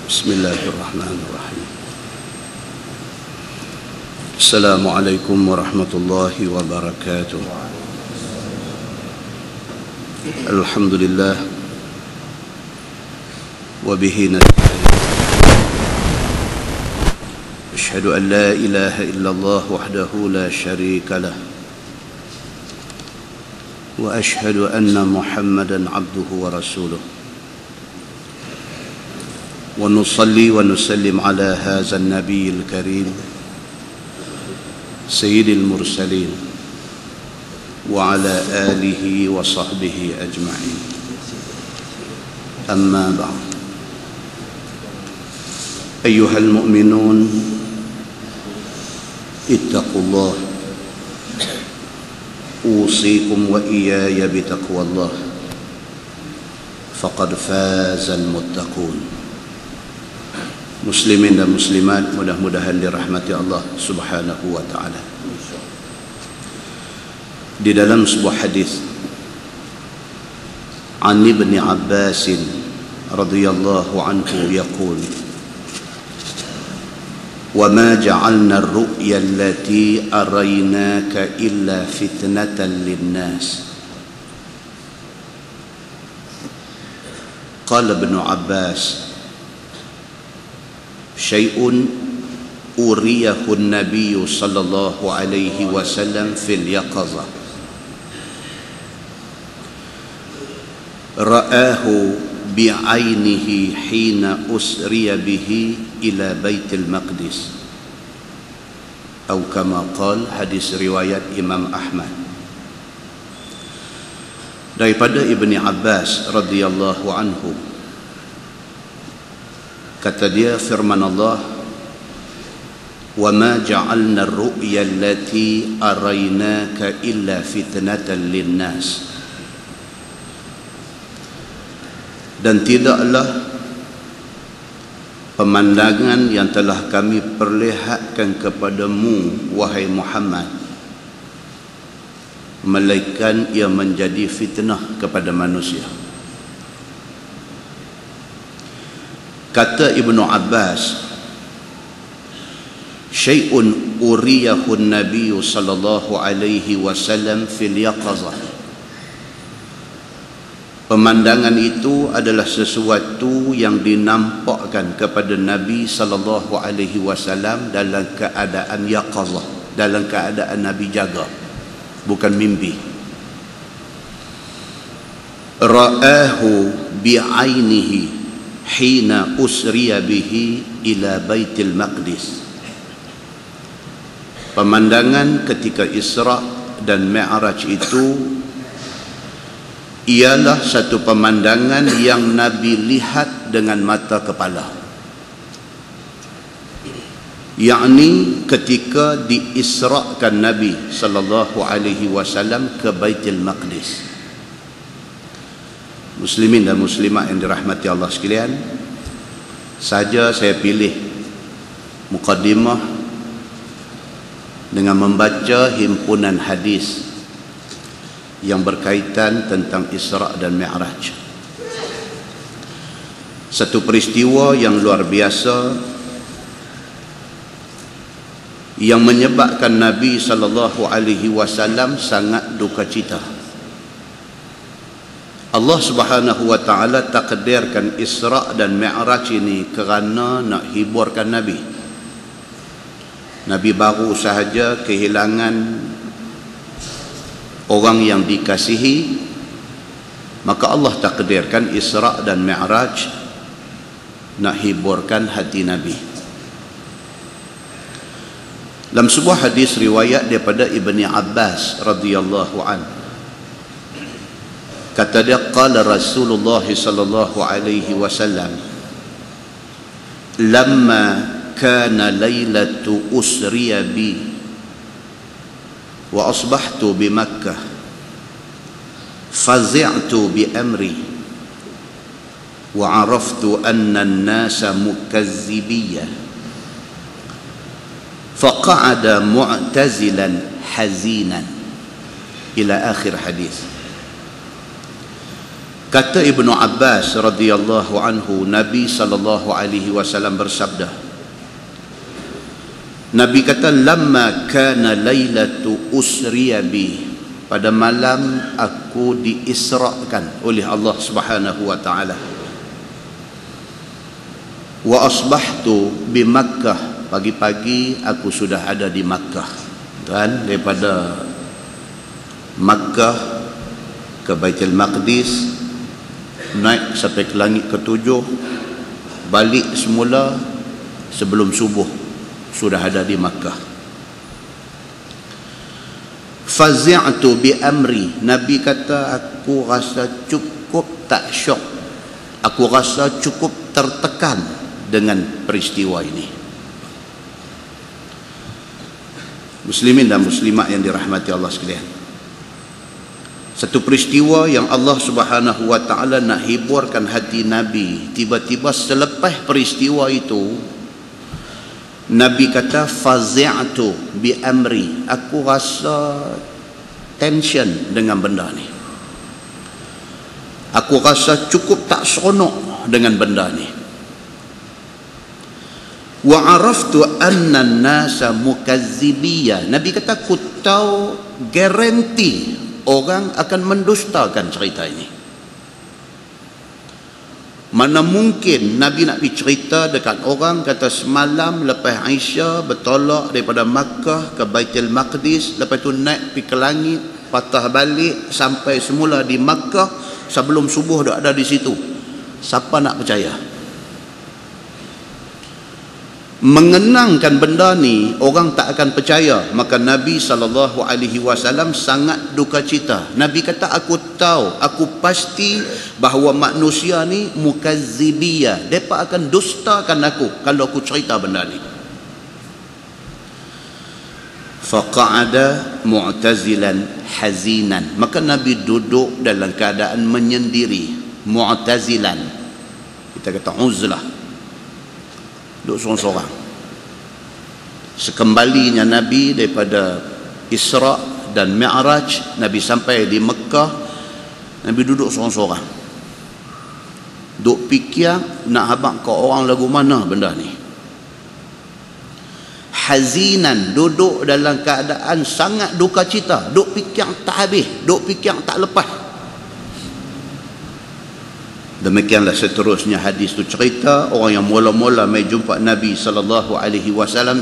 Bismillahirrahmanirrahim. Assalamualaikum warahmatullahi wabarakatuh. Alhamdulillah wa bihi nasta'in. Asyhadu an la ilaha illallah wahdahu la syarika lah. Wa asyhadu anna Muhammadan abduhu wa rasuluh. Wa nusalli wa nusallim ala hadha an-nabiyil karim sayyidil mursalin wa ala alihi wa sahbihi ajma'in. Amma ba'd. Ayyuhal mu'minun, ittaqullah. Usikum wa iyaya bitaqwallah. Faqad fazal muttaqun. Muslimin dan muslimat, mudah-mudahan dirahmati Allah Subhanahu wa taala. Di dalam sebuah hadis an Ibn Abbas radhiyallahu anhu yaqul: "Wa ma ja'alna ar-ru'ya allati araynaka illa fitnatan lin-nas." Qala Ibn Abbas: "Syai'un uriyahu an-nabiy sallallahu alaihi wasallam fil yaqazah, ra'ahu bi'ainihi hina usriya bihi ila Baitul Maqdis." Atau kama qala, hadis riwayat Imam Ahmad. Daripada Ibni Abbas radhiyallahu anhu, kata dia, firman Allah, "Wa ma ja'alna ar-ru'ya allati araynaka illa fitnatan lin-nas." Dan tidaklah pemandangan yang telah kami perlihatkan kepadamu, wahai Muhammad, melainkan ia menjadi fitnah kepada manusia. Kata Ibnu Abbas, "Syai'un uriyahu an-nabiy sallallahu alaihi wasallam fil yaqazah." Pemandangan itu adalah sesuatu yang dinampakkan kepada Nabi sallallahu alaihi wasallam dalam keadaan yaqazah, dalam keadaan Nabi jaga, bukan mimpi. Ra'ahu bi'ainihi hina usriya bihi ila Baitul Maqdis. Pemandangan ketika Isra dan Mi'raj itu ialah satu pemandangan yang Nabi lihat dengan mata kepala, yakni ketika diisrakan Nabi sallallahu alaihi wasallam ke Baitul Maqdis. Muslimin dan muslimat yang dirahmati Allah sekalian, saja saya pilih muqaddimah dengan membaca himpunan hadis yang berkaitan tentang Isra dan Mi'raj. Satu peristiwa yang luar biasa yang menyebabkan Nabi sallallahu alaihi wasallam sangat duka cita. Allah Subhanahu wa taala takdirkan Isra dan Mi'raj ini kerana nak hiburkan Nabi. Nabi baru sahaja kehilangan orang yang dikasihi, maka Allah takdirkan Isra dan Mi'raj nak hiburkan hati Nabi. Dalam sebuah hadis riwayat daripada Ibni Abbas radhiyallahu anhu, kata dia, qala Rasulullah sallallahu alaihi wasallam, lamma kana lailatu usriya bi wa asbahtu bi Makkah fazi'tu bi amri wa araftu anna an-nasa mukazzibiyya faqa'ada mu'tazilan hazinan ila akhir hadis. Kata Ibnu Abbas radhiyallahu anhu, Nabi sallallahu alaihi wasallam bersabda, Nabi kata, lamma kana lailatu usriya bi, pada malam aku diisrakan oleh Allah Subhanahu wa taala, wa asbahtu bi Makkah, pagi-pagi aku sudah ada di Makkah. Dan daripada Makkah ke Baitul Maqdis, naik sampai ke langit ketujuh, balik semula sebelum subuh sudah ada di Makkah. Fazi'tu bi amri, Nabi kata aku rasa cukup tak syok, aku rasa cukup tertekan dengan peristiwa ini. Muslimin dan muslimat yang dirahmati Allah sekalian, satu peristiwa yang Allah Subhanahu wa taala nak hiburkan hati Nabi. Tiba-tiba selepas peristiwa itu, Nabi kata fazi'tu bi amri, aku rasa tension dengan benda ni, aku rasa cukup tak seronok dengan benda ni. Wa araftu anna an-nasa mukazzibiyya, Nabi kata aku tahu garanti orang akan mendustakan cerita ini. Mana mungkin Nabi nak pergi cerita dekat orang, kata semalam lepas Aisyah bertolak daripada Makkah ke Baitul Maqdis, lepas tu naik pergi ke langit, patah balik sampai semula di Makkah, sebelum subuh dah ada di situ. Siapa nak percaya? Mengenangkan benda ni, orang tak akan percaya. Maka Nabi SAW sangat duka cita. Nabi kata aku tahu, aku pasti bahawa manusia ni mukazzibiyah, mereka akan dustakan aku kalau aku cerita benda ni. Faqa'ada mu'tazilan hazinan, maka Nabi duduk dalam keadaan menyendiri. Mu'tazilan, kita kata uzlah, duduk seorang-seorang. Sekembalinya Nabi daripada Isra dan Mi'raj, Nabi sampai di Mekah, Nabi duduk seorang-seorang, duk fikir nak habaq ke orang lagu mana benda ni. Hazinan, duduk dalam keadaan sangat duka cita, duk fikir tak habis, duk fikir tak lepas. Demikianlah seterusnya hadis tu cerita. Orang yang mula-mula mai jumpa Nabi SAW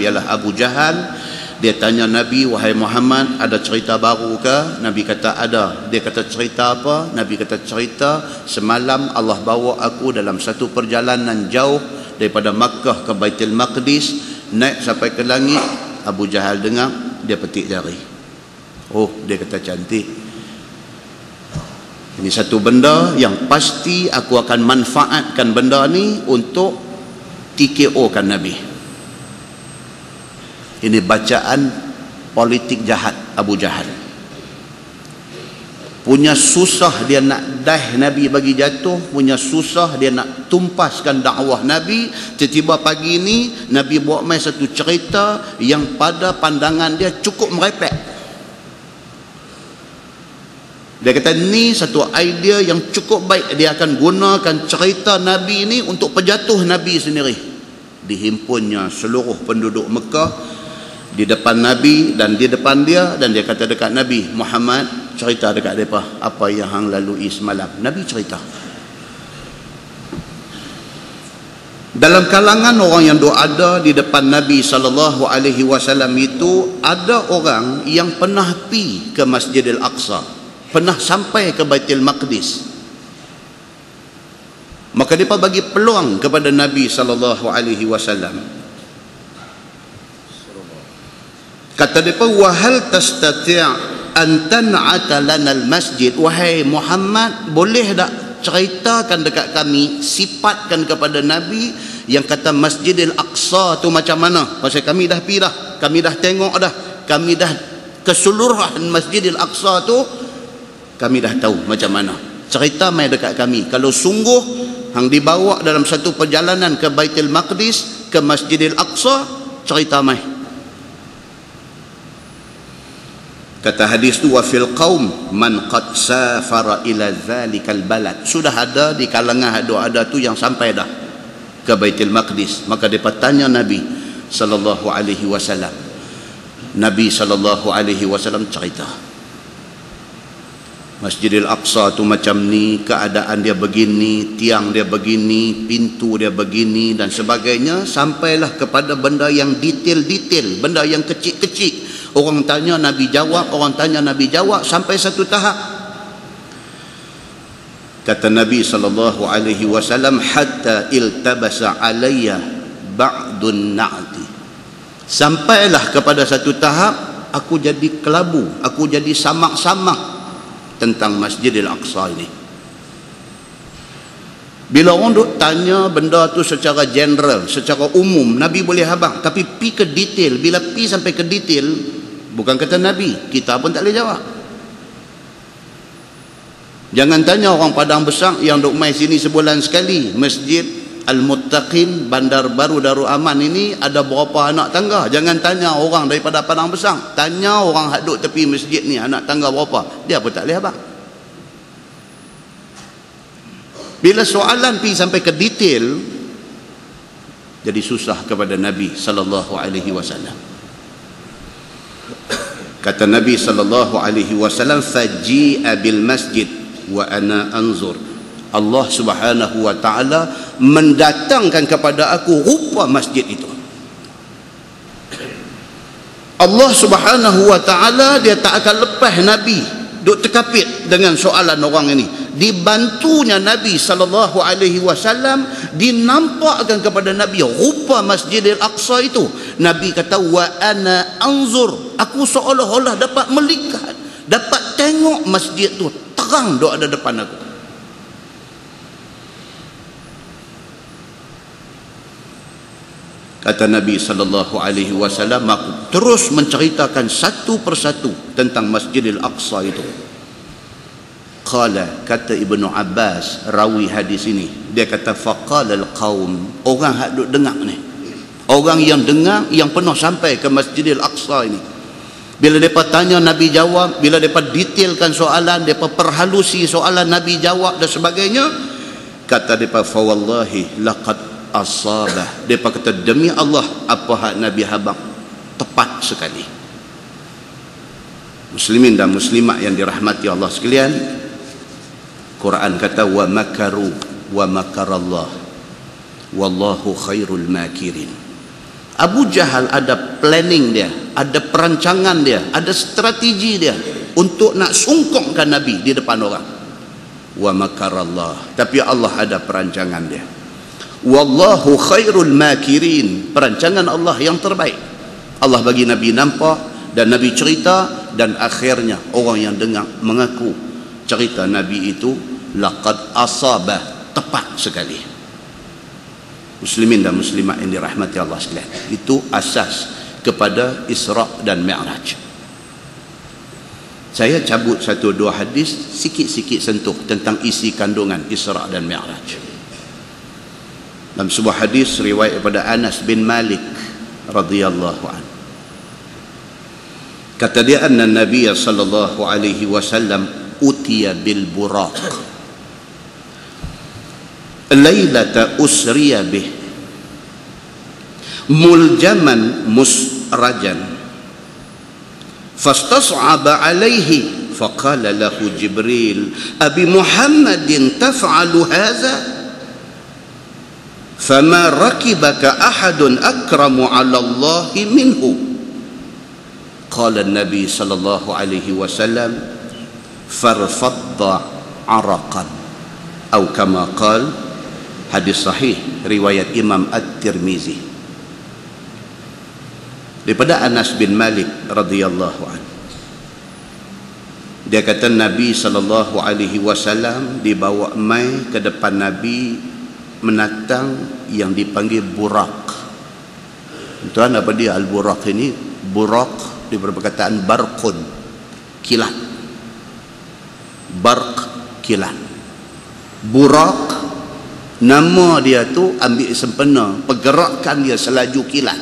ialah Abu Jahal. Dia tanya Nabi, wahai Muhammad, ada cerita baru ke? Nabi kata ada. Dia kata cerita apa? Nabi kata cerita semalam Allah bawa aku dalam satu perjalanan jauh daripada Makkah ke Baitul Maqdis, naik sampai ke langit. Abu Jahal dengar, dia petik jari. Oh, dia kata cantik. Ini satu benda yang pasti aku akan manfaatkan benda ni untuk TKO kan Nabi. Ini bacaan politik jahat Abu Jahal. Punya susah dia nak dah Nabi bagi jatuh, punya susah dia nak tumpaskan dakwah Nabi. Tiba-tiba pagi ni Nabi bawa mai satu cerita yang pada pandangan dia cukup merepek. Dia kata ni satu idea yang cukup baik, dia akan gunakan cerita Nabi ni untuk pejatuh Nabi sendiri. Dihimpunnya seluruh penduduk Mekah di depan Nabi dan di depan dia, dan dia kata dekat Nabi, Muhammad, cerita dekat mereka apa yang hang lalui semalam. Nabi cerita. Dalam kalangan orang yang ada di depan Nabi SAW itu, ada orang yang pernah pergi ke Masjidil Aqsa, pernah sampai ke Baitul Maqdis. Maka dia bagi peluang kepada Nabi SAW. Kata dia, wahal tastati' an tan'ata lana al-masjid, wahai Muhammad, boleh tak ceritakan dekat kami, sifatkan kepada Nabi yang kata Masjidil Aqsa tu macam mana? Pasal kami dah pergi dah, kami dah tengok dah, kami dah keseluruhan Masjidil Aqsa tu kami dah tahu macam mana. Cerita mai dekat kami. Kalau sungguh hang dibawa dalam satu perjalanan ke Baitul Maqdis, ke Masjidil Aqsa, cerita mai. Kata hadis tu, wa fil qaum man qad safara ila zalikal balad. Sudah ada di kalangan ada tu yang sampai dah ke Baitul Maqdis. Maka depa tanya Nabi sallallahu alaihi wasallam. Nabi sallallahu alaihi wasallam cerita, Masjidil Aqsa tu macam ni, keadaan dia begini, tiang dia begini, pintu dia begini dan sebagainya, sampailah kepada benda yang detail-detail, benda yang kecil-kecil. Orang tanya Nabi jawab, orang tanya Nabi jawab, sampai satu tahap kata Nabi sallallahu alaihi wasallam, hatta iltabasa alayya ba'dun na'ti. Sampailah kepada satu tahap aku jadi kelabu, aku jadi samak-samak tentang Masjidil Aqsa ini. Bila orang duk tanya benda tu secara general, secara umum, Nabi boleh habaq, tapi pi ke detail. Bila pi sampai ke detail, bukan kata Nabi, kita pun tak boleh jawab. Jangan tanya orang Padang Besar yang duk mai sini sebulan sekali, Masjid Al-Muttaqin Bandar Baru Darul Aman ini ada berapa anak tangga. Jangan tanya orang daripada Padang Besar, tanya orang hak duk tepi masjid ni anak tangga berapa, dia pun tak boleh habaq. Bila soalan pergi sampai ke detail, jadi susah kepada Nabi sallallahu alaihi wasallam. Kata Nabi sallallahu alaihi wasallam, faji'a bil masjid wa ana anzur. Allah Subhanahu wa taala mendatangkan kepada aku rupa masjid itu. Allah Subhanahu wa taala dia tak akan lepas Nabi duk terkapit dengan soalan orang ini. Dibantunya Nabi sallallahu alaihi wasallam, dinampakkan kepada Nabi rupa Masjidil Aqsa itu. Nabi kata, wa ana anzur, aku seolah-olah dapat melihat, dapat tengok masjid tu terang duk ada depan aku. Kata Nabi sallallahu alaihi wasallam, aku terus menceritakan satu persatu tentang Masjidil Aqsa itu. Qala, kata Ibnu Abbas rawi hadis ini, dia kata faqala al-qaum, orang hak duk dengar ni, orang yang dengar, yang penuh sampai ke Masjidil Aqsa ini, bila depa tanya Nabi jawab, bila depa detailkan soalan, depa perhalusi soalan Nabi jawab dan sebagainya, kata depa fa wallahi laqad asabah, depa kata demi Allah apa hak Nabi habaq tepat sekali. Muslimin dan muslimat yang dirahmati Allah sekalian, Quran kata wa makaru wa makarallah wallahu khairul makirin. Abu Jahal ada planning dia, ada perancangan dia, ada strategi dia untuk nak sungkongkan Nabi di depan orang. Wa makarallah, tapi Allah ada perancangan dia. Wallahu khairul makirin, perancangan Allah yang terbaik. Allah bagi Nabi nampak dan Nabi cerita, dan akhirnya orang yang dengar mengaku cerita Nabi itu laqad asabah, tepat sekali. Muslimin dan muslimat yang dirahmati Allah sekalian, itu asas kepada Isra dan Mi'raj. Saya cabut satu dua hadis, sikit-sikit sentuh tentang isi kandungan Isra dan Mi'raj. Dalam sebuah hadis riwayat daripada Anas bin Malik radhiyallahu anhu, kata dia, anna Nabi sallallahu alaihi wasallam utiya bil buraq lailata usriya bih muljaman musrajan fastas'aba alaihi faqala lahu Jibril abi Muhammadin taf'alu hadha fama rakibaka ahadun akramu 'ala Allah minhu. Qala an-nabi sallallahu alaihi wasallam farfadda 'araqan atau kama qala. Hadis sahih riwayat Imam At-Tirmizi daripada Anas bin Malik radhiyallahu anhu. Dia kata Nabi sallallahu alaihi wasallam dibawa mai ke depan Nabi menatang yang dipanggil burak. Tuan, apa dia al-burak ini? Burak di perkataan barqun, kilat. Barq, kilat. Burak nama dia tu ambil sempena pergerakan dia selaju kilat.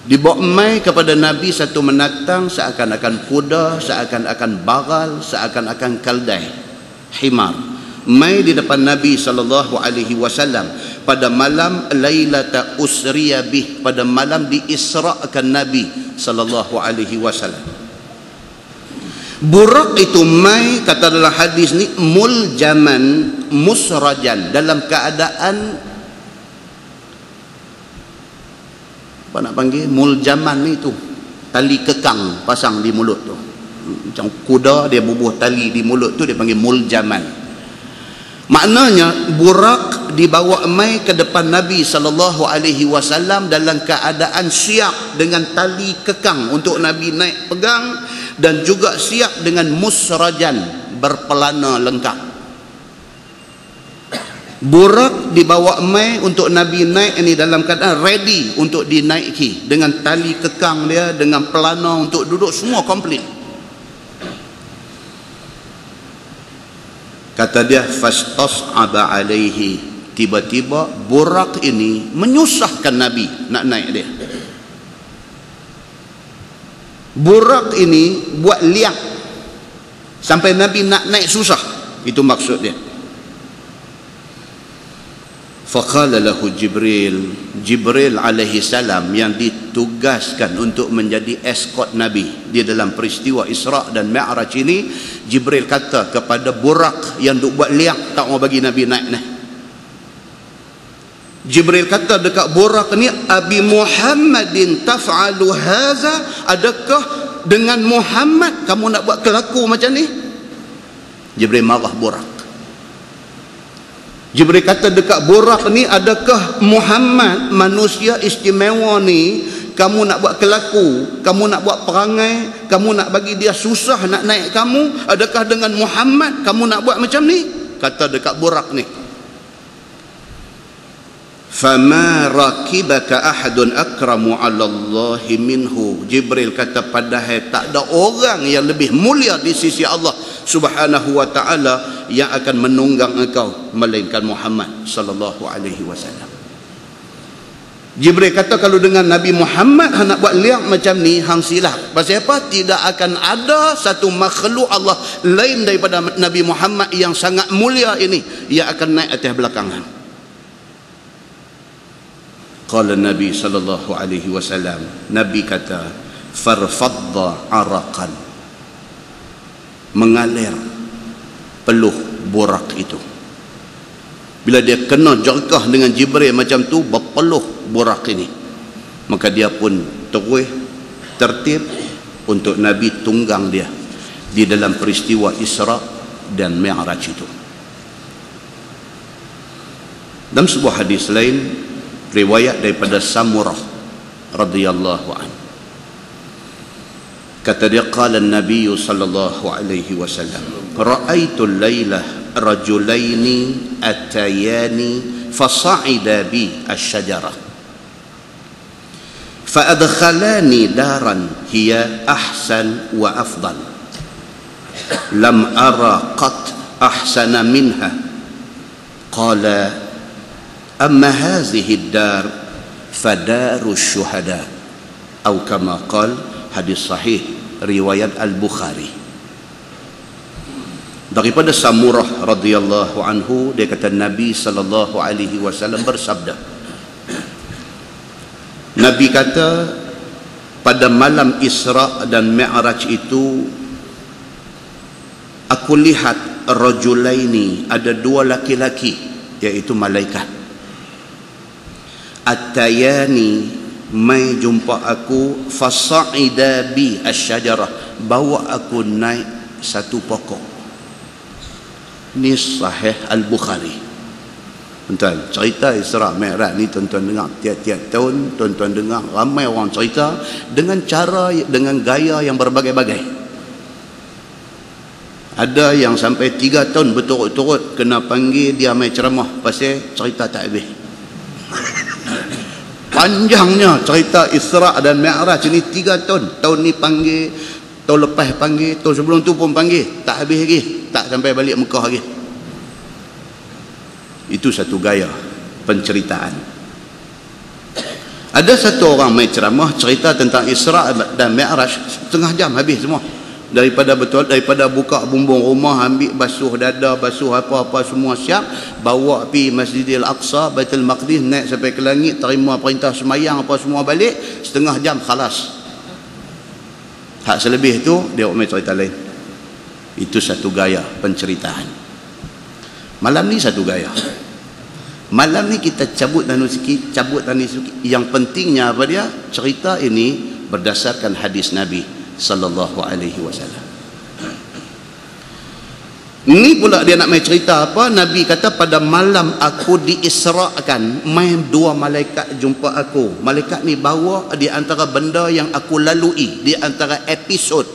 Dibawa mai kepada Nabi satu menatang seakan-akan kuda, seakan-akan bagal, seakan-akan keldai, himar. Mai di depan Nabi SAW pada malam Lailata Usriya bih, pada malam diisra'kan Nabi SAW. Burak itu mai, kata dalam hadis ni, muljaman musrajan, dalam keadaan apa nak panggil, muljaman itu tali kekang pasang di mulut tu, macam kuda dia bubuh tali di mulut tu, dia panggil muljaman. Maknanya burak dibawa mai ke depan Nabi SAW dalam keadaan siap dengan tali kekang untuk Nabi naik pegang, dan juga siap dengan musrajan, berpelana lengkap. Burak dibawa mai untuk Nabi naik ini dalam keadaan ready untuk dinaiki, dengan tali kekang dia, dengan pelana untuk duduk, semua komplit. Kata dia, fastas'aba alaihi, tiba-tiba burak ini menyusahkan Nabi nak naik dia. Burak ini buat liak sampai Nabi nak naik susah, itu maksud dia. Faqala lahu Jibril alaihi salam, yang ditugaskan untuk menjadi escort Nabi di dalam peristiwa Isra' dan Mi'raj ini, Jibril kata kepada burak yang duk buat liak tak mau bagi Nabi naik ni. Jibril kata dekat burak ni, Abi Muhammadin taf'alu haza, adakah dengan Muhammad kamu nak buat kelaku macam ni? Jibril marah burak. Jibril kata dekat burak ni, adakah Muhammad manusia istimewa ni kamu nak buat kelaku, kamu nak buat perangai, kamu nak bagi dia susah nak naik kamu? Adakah dengan Muhammad kamu nak buat macam ni? Kata dekat burak ni. Fama rakibaka ahadun akramu 'ala Allahi minhu. Jibril kata, padahal tak ada orang yang lebih mulia di sisi Allah Subhanahu wa taala yang akan menunggang engkau melainkan Muhammad sallallahu alaihi wasallam. Jibril kata kalau dengan Nabi Muhammad hang nak buat liak macam ni, hang silap. Pasal apa? Tidak akan ada satu makhluk Allah lain daripada Nabi Muhammad yang sangat mulia ini yang akan naik atas belakangan. Qala Nabi sallallahu alaihi wasallam, Nabi kata, farfadda araqan, mengalir peluh burak itu. Bila dia kena jerkah dengan Jibril macam tu, berpeluh burak ini, maka dia pun terus tertib untuk Nabi tunggang dia di dalam peristiwa Isra' dan Mi'raj itu. Dalam sebuah hadis lain, riwayat daripada Samurah radhiyallahu an, kata dia, qala an-nabiy sallallahu alaihi wasallam, ra'aitu al-lailah rajulaini atayani fasa'ida bi asy-syajarah fa'adkhalani daran hiya ahsan wa afdal lam ara qat ahsana minha. Qala amma hadhihi ad-dar fadaru syuhada, atau kama qala, hadis sahih riwayat Al-Bukhari. Daripada Samurah radhiyallahu anhu, dia kata Nabi sallallahu alaihi wasallam bersabda, Nabi kata pada malam Isra' dan Mi'raj itu aku lihat rajulaini, ada dua laki-laki, iaitu malaikat. Atayani, mai jumpa aku, fasa'ida bi asy-syajarah, bawa aku naik satu pokok. Ini sahih Al-Bukhari. Tuan-tuan, cerita Isra' Mi'raj ni tuan-tuan dengar tiap-tiap tahun, tuan-tuan dengar ramai orang cerita dengan cara, dengan gaya yang berbagai-bagai. Ada yang sampai 3 tahun berturut-turut kena panggil dia mai ceramah pasal cerita tak habis. Panjangnya cerita Isra' dan Mi'raj ni 3 tahun. Tahun ni panggil, tahun lepas panggil, tahun sebelum tu pun panggil, tak habis lagi, tak sampai balik Mekah lagi. Itu satu gaya penceritaan. Ada satu orang main ceramah cerita tentang Isra dan Mi'raj, setengah jam habis semua. Daripada buka bumbung rumah, ambil basuh dada, basuh apa-apa semua siap, bawa pergi Masjidil Aqsa, Baitul Maqdis, naik sampai ke langit, terima perintah semayang apa semua balik, setengah jam khalas. Hak selebih tu dia main cerita lain. Itu satu gaya penceritaan. Malam ni satu gaya. Malam ni kita cabut dan sikit. Yang pentingnya apa dia? Cerita ini berdasarkan hadis Nabi sallallahu alaihi wasallam. Ni pula dia nak main cerita apa? Nabi kata pada malam aku diisra'kan, main dua malaikat jumpa aku. Malaikat ni bawa di antara benda yang aku lalui, di antara episod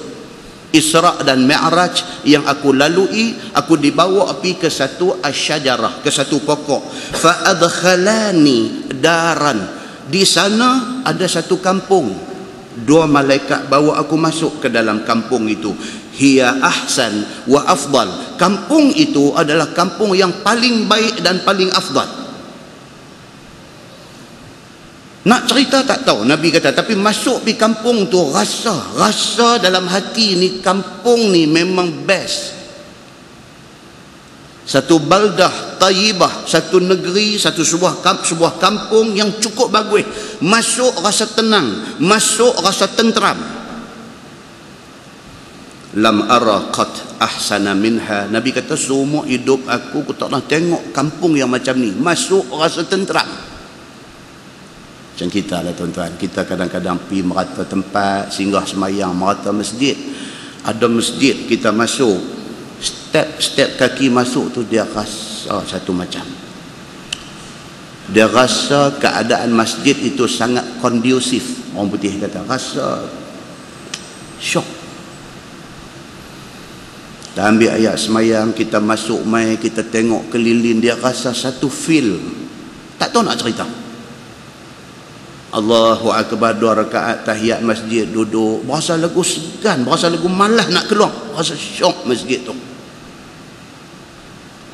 Isra' dan Mi'raj yang aku lalui, aku dibawa pergi ke satu asyajarah, ke satu pokok. Fa adkhalani daran. Di sana ada satu kampung. Dua malaikat bawa aku masuk ke dalam kampung itu. Hiya ahsan wa afdal. Kampung itu adalah kampung yang paling baik dan paling afdal. Nak cerita tak tahu, Nabi kata, tapi masuk di kampung tu rasa dalam hati ni kampung ni memang best. Satu baldah tayyibah, satu negeri, sebuah kampung yang cukup bagus. Masuk rasa tenang, masuk rasa tenteram. Lam ara qat ahsana minha. Nabi kata seumur hidup aku tak pernah tengok kampung yang macam ni. Masuk rasa tenteram. Macam kita lah tuan-tuan, kita kadang-kadang pergi merata tempat, singgah semayang, merata masjid. Ada masjid kita masuk, step kaki masuk tu dia rasa satu macam. Dia rasa keadaan masjid itu sangat kondusif. Orang putih kata, rasa syok. Kita ambil ayat semayang, kita masuk mai, kita tengok keliling, dia rasa satu feel. Tak tahu nak cerita. Allahu Akbar, 2 rakaat tahiyat masjid, duduk, berasa lagu segan, berasa lagu malas nak keluar, berasa syok masjid tu.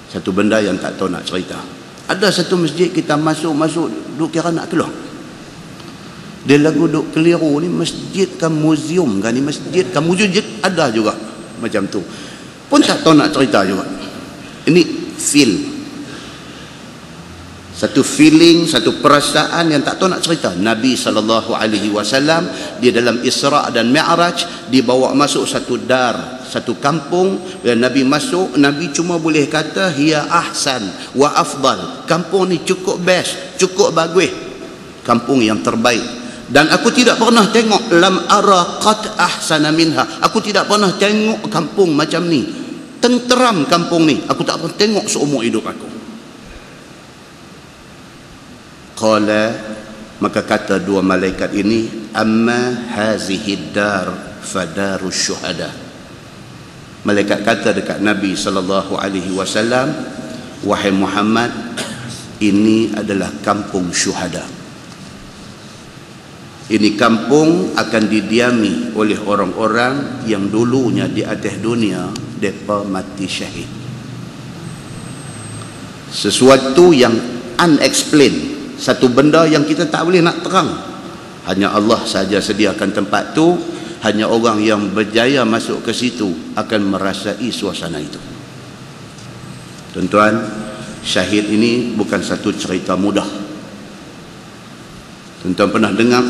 Satu benda yang tak tahu nak cerita. Ada satu masjid kita masuk duk kira nak keluar. Dia lagu duk keliru ni, masjid kan muzium kan, ni masjid kan muzium, ada juga macam tu. Pun tak tahu nak cerita juga. Ini feel. Satu feeling, satu perasaan yang tak tahu nak cerita. Nabi SAW, dia dalam Isra' dan Mi'raj, dibawa masuk satu dar, satu kampung. Bila Nabi masuk, Nabi cuma boleh kata hiya ahsan wa afdal. Kampung ni cukup best, cukup bagus. Kampung yang terbaik. Dan aku tidak pernah tengok lam ara qat ahsana minha. Aku tidak pernah tengok kampung macam ni. Tenteram kampung ni. Aku tak pernah tengok seumur hidup aku. Qala, maka kata dua malaikat ini, amma hazihi dar fadarus syuhada. Malaikat kata dekat Nabi SAW, wahai Muhammad, ini adalah kampung syuhada. Ini kampung akan didiami oleh orang-orang yang dulunya di atas dunia mereka mati syahid. Sesuatu yang unexplained, satu benda yang kita tak boleh nak terang. Hanya Allah saja sediakan tempat tu. Hanya orang yang berjaya masuk ke situ akan merasai suasana itu. Tuan-tuan, syahid ini bukan satu cerita mudah. Tuan-tuan pernah dengar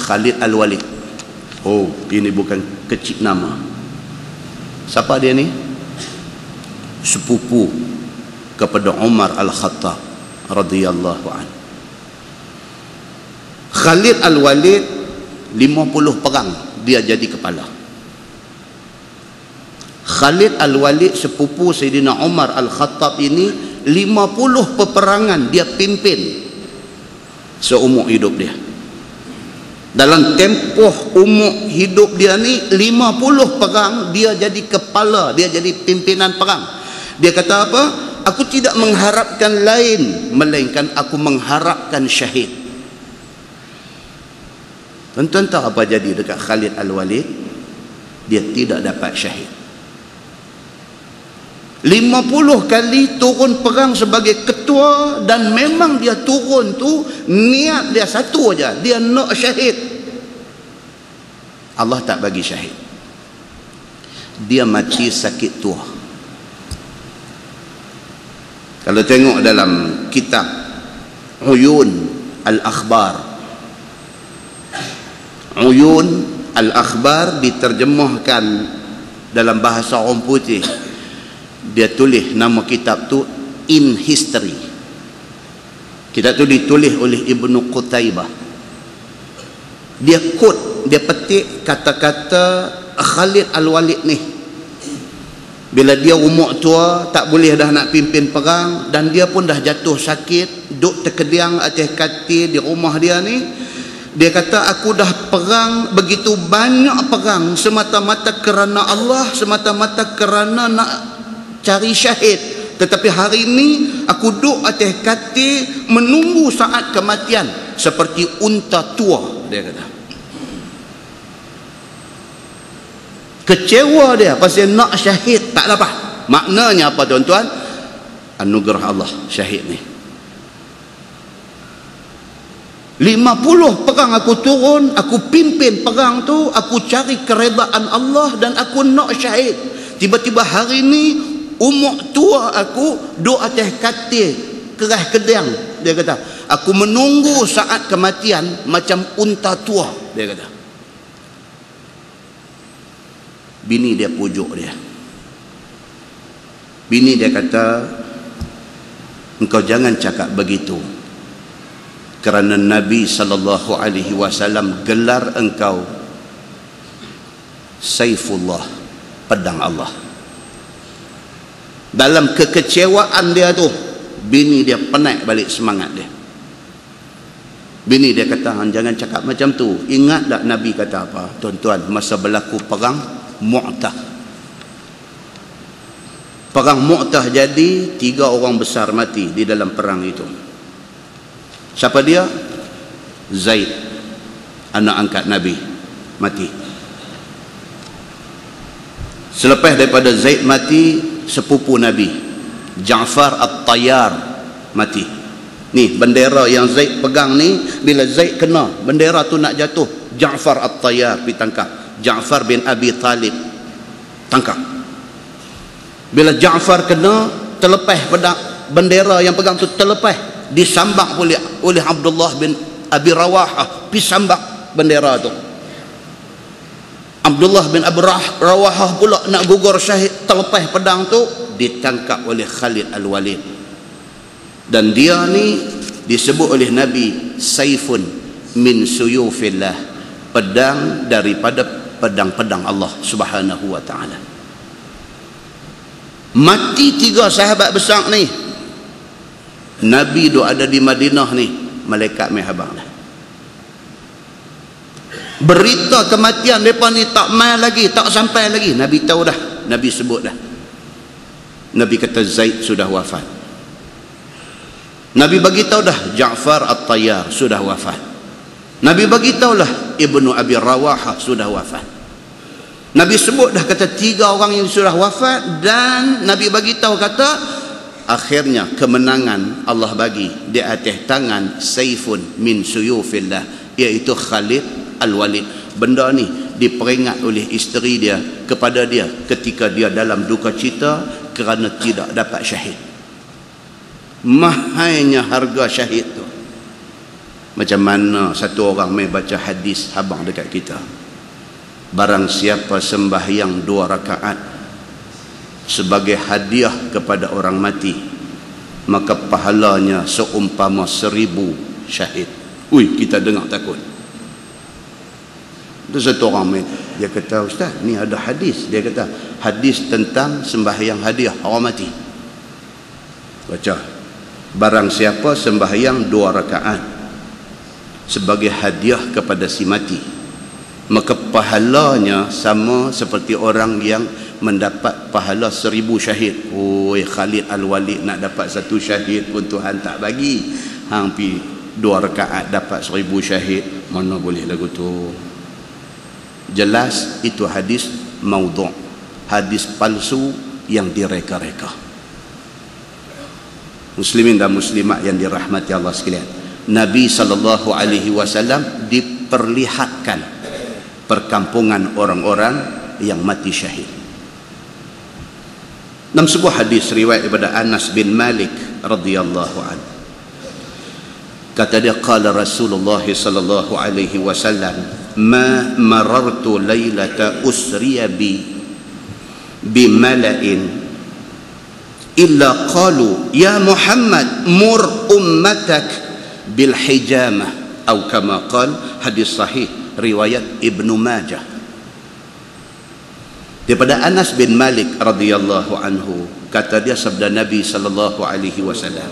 Khalid Al-Walid? Oh, ini bukan kecil nama. Siapa dia ni? Sepupu kepada Umar Al-Khattab radhiyallahu anhu. Khalid Al-Walid 50 perang dia jadi kepala. Khalid Al-Walid sepupu Sayyidina Umar Al-Khattab ini 50 peperangan dia pimpin seumur hidup dia. Dalam tempoh umur hidup dia ni 50 perang dia jadi kepala, dia jadi pimpinan perang. Dia kata apa? Aku tidak mengharapkan lain melainkan aku mengharapkan syahid. Tuan-tuan tahu apa jadi dekat Khalid Al-Walid? Dia tidak dapat syahid. 50 kali turun perang sebagai ketua, dan memang dia turun tu niat dia satu aja, dia nak syahid. Allah tak bagi syahid, dia mati sakit tua. Kalau tengok dalam kitab Uyun Al-Akhbar, Uyun Al-Akhbar diterjemahkan dalam bahasa orang putih, dia tulis nama kitab tu In History. Kitab tu ditulis oleh Ibnu Qutaibah. Dia quote, dia petik kata-kata Khalid Al-Walid ni bila dia umur tua, tak boleh dah nak pimpin perang, dan dia pun dah jatuh sakit, duduk terkediang atas katil di rumah dia ni. Dia kata, aku dah perang begitu banyak perang semata-mata kerana Allah, semata-mata kerana nak cari syahid, tetapi hari ini aku duduk atas katil menunggu saat kematian seperti unta tua. Dia kata kecewa dia pasal nak syahid tak dapat. Maknanya apa tuan-tuan? Anugerah Allah syahid ni. 50 perang aku turun, aku pimpin perang tu, aku cari keredaan Allah dan aku nak syahid. Tiba-tiba hari ni umur tua aku duduk atas katil keras kediang. Dia kata, aku menunggu saat kematian macam unta tua. Dia kata. Bini dia pujuk dia. Bini dia kata, engkau jangan cakap begitu, kerana Nabi SAW gelar engkau Saifullah, pedang Allah. Dalam kekecewaan dia tu, bini dia penaik balik semangat dia. Bini dia kata, jangan cakap macam tu. Ingat tak Nabi kata apa tuan-tuan masa berlaku perang Mu'tah? Perang Mu'tah jadi 3 orang besar mati di dalam perang itu. Siapa dia? Zaid, anak angkat Nabi, mati. Selepas daripada Zaid mati, sepupu Nabi Ja'far At-Tayyar mati. Ni bendera yang Zaid pegang ni, bila Zaid kena bendera tu nak jatuh, Ja'far At-Tayyar pergi tangkap. Ja'far bin Abi Talib tangkap. Bila Ja'far kena, terlepas pedang bendera yang pegang tu, terlepas, disambak oleh Abdullah bin Abi Rawahah, pergi sambak bendera tu. Abdullah bin Abi Rawahah pula nak gugur syahid, terlepas pedang tu, ditangkap oleh Khalid Al-Walid. Dan dia ni disebut oleh Nabi Saifun min suyufillah, pedang daripada pedang-pedang Allah Subhanahu wa ta'ala. Mati 3 sahabat besar ni. Nabi duk ada di Madinah ni, malaikat mai habang dah. Berita kematian mereka ni tak mai lagi, tak sampai lagi. Nabi tahu dah, Nabi sebut dah. Nabi kata Zaid sudah wafat. Nabi bagi tahu dah Ja'far At-Tayyar sudah wafat. Nabi bagi tahulah Ibnu Abi Rawahah sudah wafat. Nabi sebut dah kata 3 orang yang sudah wafat, dan Nabi bagi tahu kata akhirnya kemenangan Allah bagi di atas tangan Saifun min suyufillah, iaitu Khalid Al-Walid. Benda ni diperingat oleh isteri dia kepada dia ketika dia dalam duka cita kerana tidak dapat syahid. Mahainya harga syahid tu. Macam mana satu orang mai baca hadis habang dekat kita, barang siapa sembahyang 2 rakaat sebagai hadiah kepada orang mati, maka pahalanya seumpama 1000 syahid. Ui, kita dengar takut. Itu satu orang mai, dia kata, ustaz, ni ada hadis. Dia kata hadis tentang sembahyang hadiah orang mati. Baca, barang siapa sembahyang 2 rakaat sebagai hadiah kepada si mati, maka pahalanya sama seperti orang yang mendapat pahala 1000 syahid. Oi, Khalid Al-Walid nak dapat 1 syahid pun Tuhan tak bagi. Hang pi 2 rakaat dapat 1000 syahid, mana boleh lagu tu. Jelas itu hadis maudhu', hadis palsu yang direka-reka. Muslimin dan muslimat yang dirahmati Allah sekalian, Nabi SAW diperlihatkan perkampungan orang-orang yang mati syahid. Dalam sebuah hadis riwayat daripada Anas bin Malik radhiyallahu anhu, kata dia, qala Rasulullah sallallahu alaihi wasallam, ma marartu lailata usriya bi mala'in illa qalu ya Muhammad mur ummatak bil hijamah, atau kama qala, hadis sahih riwayat Ibnu Majah. Daripada Anas bin Malik radhiyallahu anhu, kata dia, sabda Nabi sallallahu alaihi wasallam,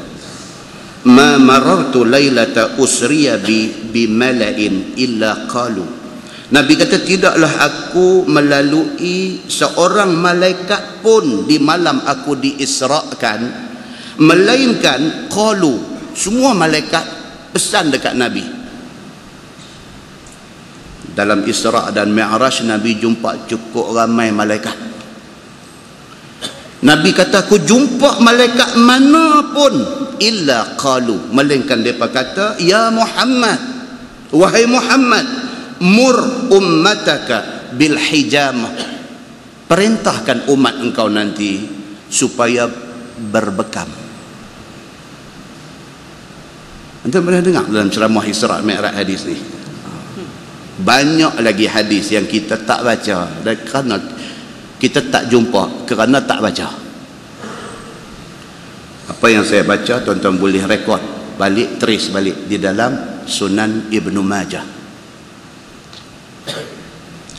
ma marartu lailata usriya bi mala'in illa qalu. Nabi kata, tidaklah aku melalui seorang malaikat pun di malam aku diisrakan, melainkan qalu, semua malaikat pesan dekat Nabi. Dalam Isra' dan Mi'raj, Nabi jumpa cukup ramai malaikat. Nabi kata, aku jumpa malaikat mana pun illa qalu, melainkan mereka kata, ya Muhammad, wahai Muhammad, mur ummataka bil hijamah, perintahkan umat engkau nanti supaya berbekam. Anda pernah dengar dalam ceramah Isra' Mi'raj hadis ni? Banyak lagi hadis yang kita tak baca, dan kerana kita tak jumpa, kerana tak baca. Apa yang saya baca, tuan-tuan boleh rekod balik, trace balik di dalam Sunan Ibnu Majah,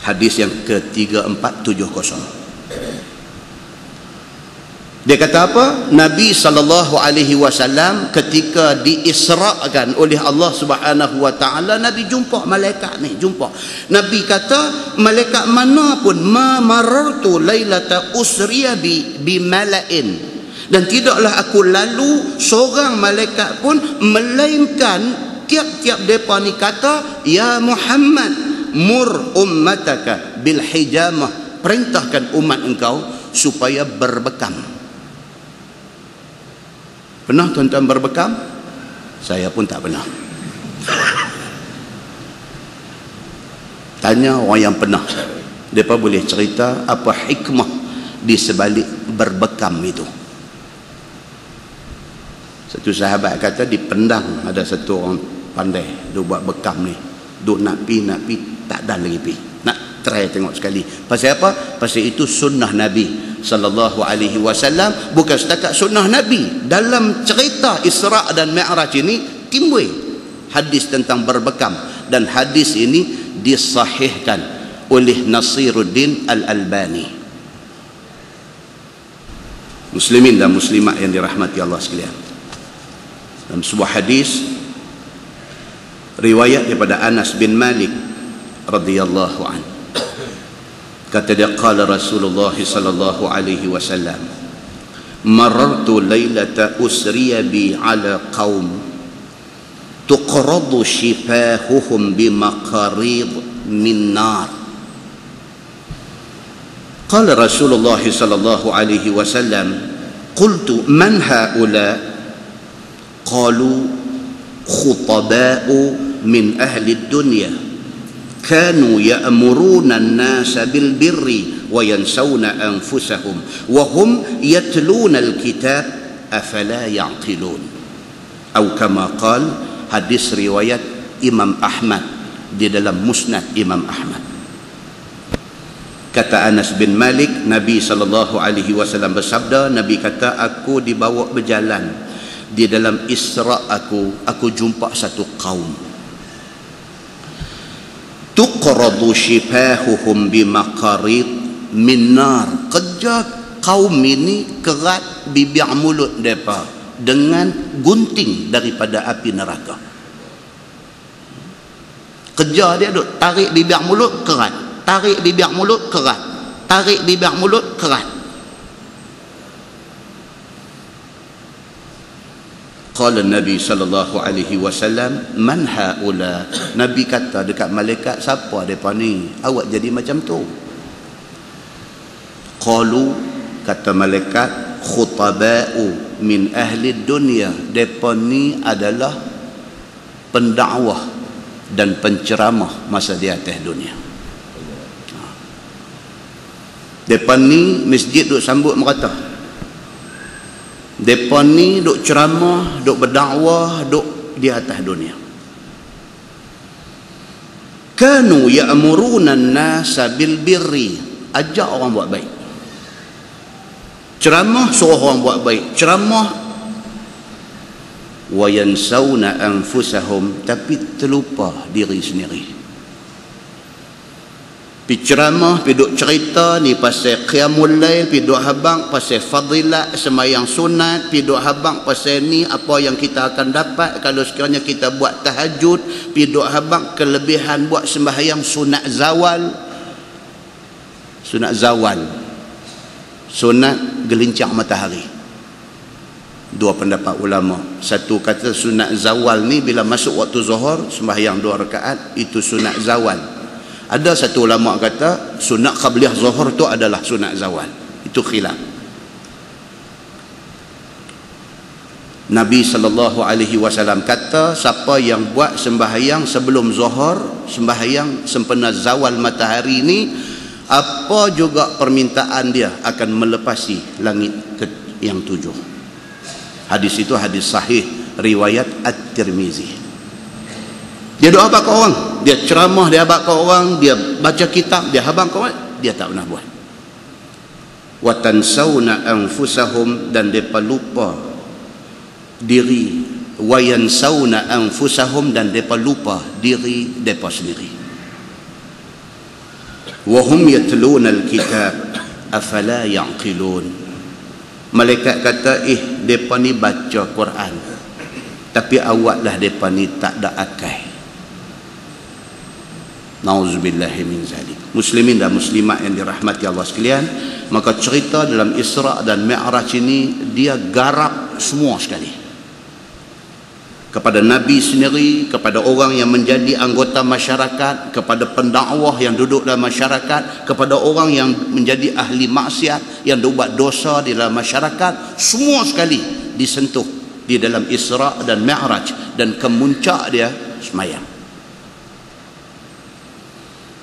hadis yang ke-3470. Dia kata apa? Nabi SAW ketika diisrakan oleh Allah Subhanahu wa taala, Nabi jumpa malaikat ni, jumpa. Nabi kata, malaikat mana pun, ma marartu lailata usriya bi mala'in, dan tidaklah aku lalu seorang malaikat pun, melainkan tiap-tiap depa ni kata, ya Muhammad, mur ummataka bil hijamah, perintahkan umat engkau supaya berbekam. Pernah tuan-tuan berbekam? Saya pun tak pernah. Tanya orang yang pernah, mereka boleh cerita apa hikmah di sebalik berbekam itu. Satu sahabat kata, di Pendang ada satu orang pandai, dia buat bekam ni, duk nak pi tak ada lagi pi, nak try tengok sekali. Pasal apa? Pasal itu sunnah Nabi sallallahu alaihi wasallam. Bukan setakat sunnah Nabi, dalam cerita Isra' dan Mi'raj ini timbul hadis tentang berbekam, dan hadis ini disahihkan oleh Nasiruddin Al-Albani. Muslimin dan muslimat yang dirahmati Allah sekalian, dalam sebuah hadis riwayat daripada Anas bin Malik radhiyallahu anhu, kata dia, qala Rasulullah sallallahu alaihi wasallam, marartu lailata usriya bi ala qaum tuqradu shifahuhum bi maqarid min nar. Qala Rasulullah sallallahu alaihi wasallam, qultu man haula? Qalu khutaba'u min ahli dunya kanu ya'muruna an-nasa bil birri wa yansawna anfusahum wa hum yatluna al-kitab afala ya'qilun, atau kama qala, hadis riwayat Imam Ahmad di dalam Musnad Imam Ahmad. Kata Anas bin Malik, Nabi SAW bersabda, Nabi kata, aku dibawa berjalan di dalam Isra' aku jumpa satu kaum, tuqradu shifahuhum bimaqarid min nar, kerja kaum ini kerat bibir mulut mereka dengan gunting daripada api neraka. Kerja dia duk tarik bibir mulut kerat, tarik bibir mulut kerat, tarik bibir mulut kerat. Qala Nabi sallallahu alaihi wasallam, man haula? Nabi kata dekat malaikat, siapa depa ni awak jadi macam tu? Qalu kata malaikat, khutaba'u min ahli dunia, depa ni adalah pendakwah dan penceramah masa di atas dunia. Depa ni masjid duk sambut merata, depa ni duk ceramah, duk berdakwah, duk di atas dunia. Kanu ya'muruna an-nasa bil birri, ajak orang buat baik. Ceramah suruh orang buat baik, ceramah. Wa yansawna anfusahum, tapi terlupa diri sendiri. Pi ceramah, pi duk cerita ni pasal qiyamul lail, pi duk habang pasal fadilat sembahyang sunat, pi duk habang pasal ni apa yang kita akan dapat kalau sekiranya kita buat tahajud, pi duk habang kelebihan buat sembahyang sunat zawal. Sunat zawal, sunat gelincang matahari. Dua pendapat ulama. Satu kata sunat zawal ni bila masuk waktu zuhur sembahyang 2 rakaat, itu sunat zawal. Ada satu ulama kata sunat qabliyah zuhur tu adalah sunat zawal. Itu khilaf. Nabi SAW kata siapa yang buat sembahyang sebelum zuhur, sembahyang sempena zawal matahari ni, apa juga permintaan dia akan melepasi langit yang 7. Hadis itu hadis sahih riwayat At-Tirmizi. Dia doa apa ke orang, dia ceramah, dia habaq ke orang, dia baca kitab, dia habaq ke orang, dia tak pernah buat. Wa tansawna anfusahum, dan depa lupa diri. Wa yansawna anfusahum, dan depa lupa diri depa sendiri. Wa hum yatluna al-kitab afala yaqilun. Malaikat kata, depa ni baca Quran, tapi awaklah depa ni tak ada akal. Nauzubillahi min zalik. Muslimin dan muslimat yang dirahmati Allah sekalian, maka cerita dalam Isra dan Mi'raj ini dia garap semua sekali. Kepada Nabi sendiri, kepada orang yang menjadi anggota masyarakat, kepada pendakwah yang duduk dalam masyarakat, kepada orang yang menjadi ahli maksiat, yang buat dosa di dalam masyarakat, semua sekali disentuh di dalam Isra dan Mi'raj, dan kemuncak dia semayang.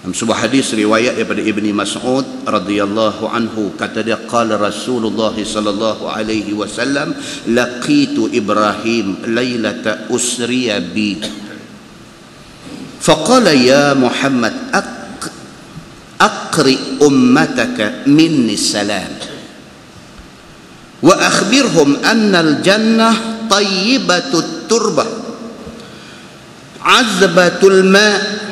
Dalam sebuah hadis riwayat daripada Ibni Mas'ud radhiyallahu anhu, kata dia, qala Rasulullah sallallahu alaihi wasallam, laqitu Ibrahim lailata usriya bi faqala ya Muhammad aqri ummataka minni salam wa akhbirhum anna al-jannah tayyibatut turbah azbatul ma'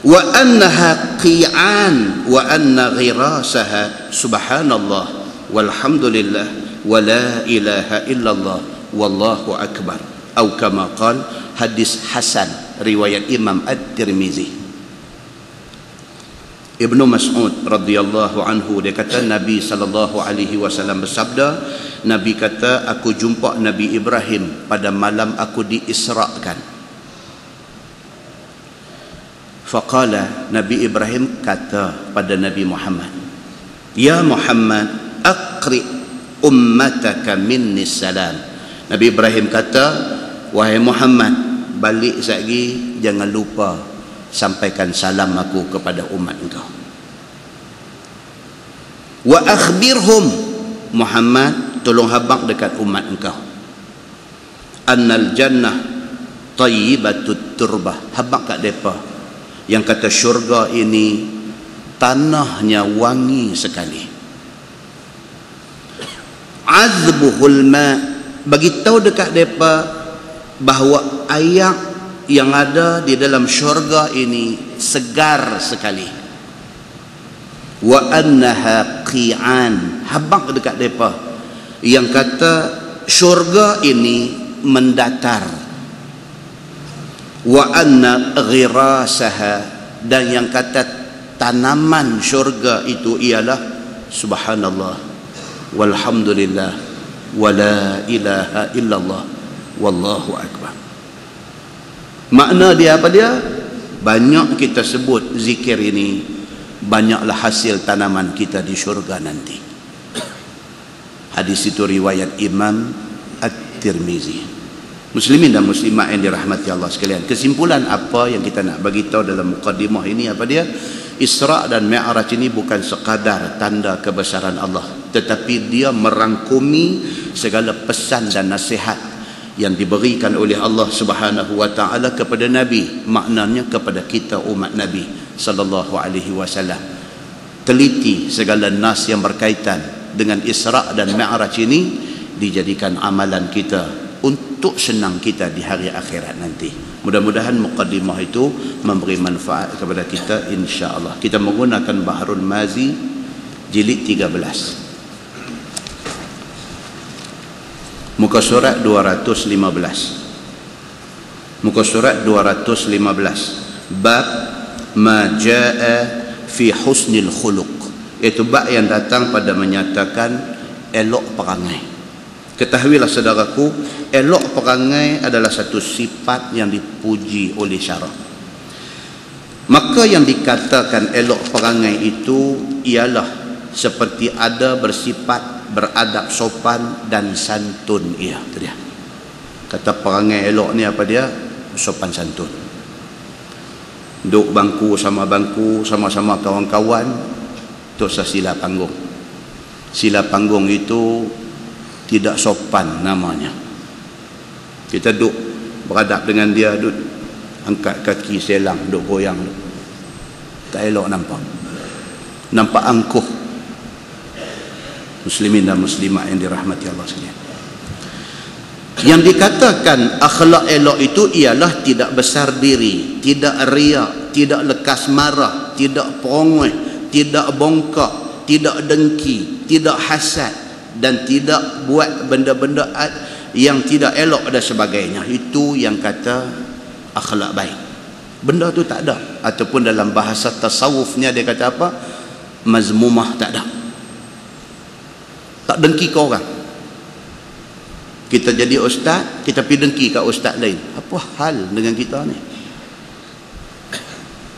wa annaha qi'an wa anna ghirasaha subhanallah walhamdulillah wa la ilaha illallah wallahu akbar, atau kama qala. Hadis hasan riwayat Imam At-Tirmizi. Ibnu Mas'ud radhiyallahu anhu dia kata, Nabi sallallahu alaihi wasallam bersabda, Nabi kata, aku jumpa Nabi Ibrahim pada malam aku diisrakan. Faqala, Nabi Ibrahim kata pada Nabi Muhammad, ya Muhammad aqri ummataka minni salam. Nabi Ibrahim kata, wahai Muhammad, balik lagi, jangan lupa sampaikan salam aku kepada umat engkau. Wa akhbirhum, Muhammad tolong habaq dekat umat engkau, annal jannah tayyibatut turbah, habaq kat depa yang kata syurga ini tanahnya wangi sekali. Azbuhul ma, bagi tahu dekat depa bahawa air yang ada di dalam syurga ini segar sekali. Wa annaha qi'an, habaq dekat depa yang kata syurga ini mendatar. Wa anna ghirasaha, dan yang kata tanaman syurga itu ialah subhanallah walhamdulillah wa la ilaha illallah wallahu akbar. Makna dia apa dia? Banyak kita sebut zikir ini, banyaklah hasil tanaman kita di syurga nanti. Hadis itu riwayat Imam At-Tirmizi. Muslimin dan muslimat yang dirahmati Allah sekalian, kesimpulan apa yang kita nak bagi tahu dalam mukadimah ini apa dia? Isra' dan Mi'raj ini bukan sekadar tanda kebesaran Allah, tetapi dia merangkumi segala pesan dan nasihat yang diberikan oleh Allah Subhanahu wa taala kepada Nabi, maknanya kepada kita umat Nabi sallallahu alaihi wasallam. Teliti segala nas yang berkaitan dengan Isra' dan Mi'raj ini, dijadikan amalan kita untuk senang kita di hari akhirat nanti. Mudah-mudahan muqaddimah itu memberi manfaat kepada kita insya-Allah. Kita menggunakan Bahrul Mazi jilid 13. Muka surat 215. Muka surat 215. Bab ma jaa fi husnil khuluq. Itu bab yang datang pada menyatakan elok perangai. Ketahuilah saudaraku, elok perangai adalah satu sifat yang dipuji oleh syarak. Maka yang dikatakan elok perangai itu ialah seperti ada bersifat beradab sopan dan santun. Ia itu dia. Kata perangai elok ni apa dia? Sopan santun. Duduk bangku, sama-sama kawan-kawan, tu sila panggung. Sila panggung itu tidak sopan namanya. Kita duduk beradab dengan dia, duduk angkat kaki selang, duduk goyang, tak elok nampak angkuh. Muslimin dan muslimat yang dirahmati Allah sekalian, yang dikatakan akhlak elok itu ialah tidak besar diri, tidak riak, tidak lekas marah, tidak perongoi, tidak bongkak, tidak dengki, tidak hasad, dan tidak buat benda-benda yang tidak elok dan sebagainya. Itu yang kata akhlak baik. Benda tu tak ada, ataupun dalam bahasa tasawufnya dia kata apa? Mazmumah, tak ada. Tak dengki ke orang. Kita jadi ustaz, kita pergi dengki kat ustaz lain. Apa hal dengan kita ni?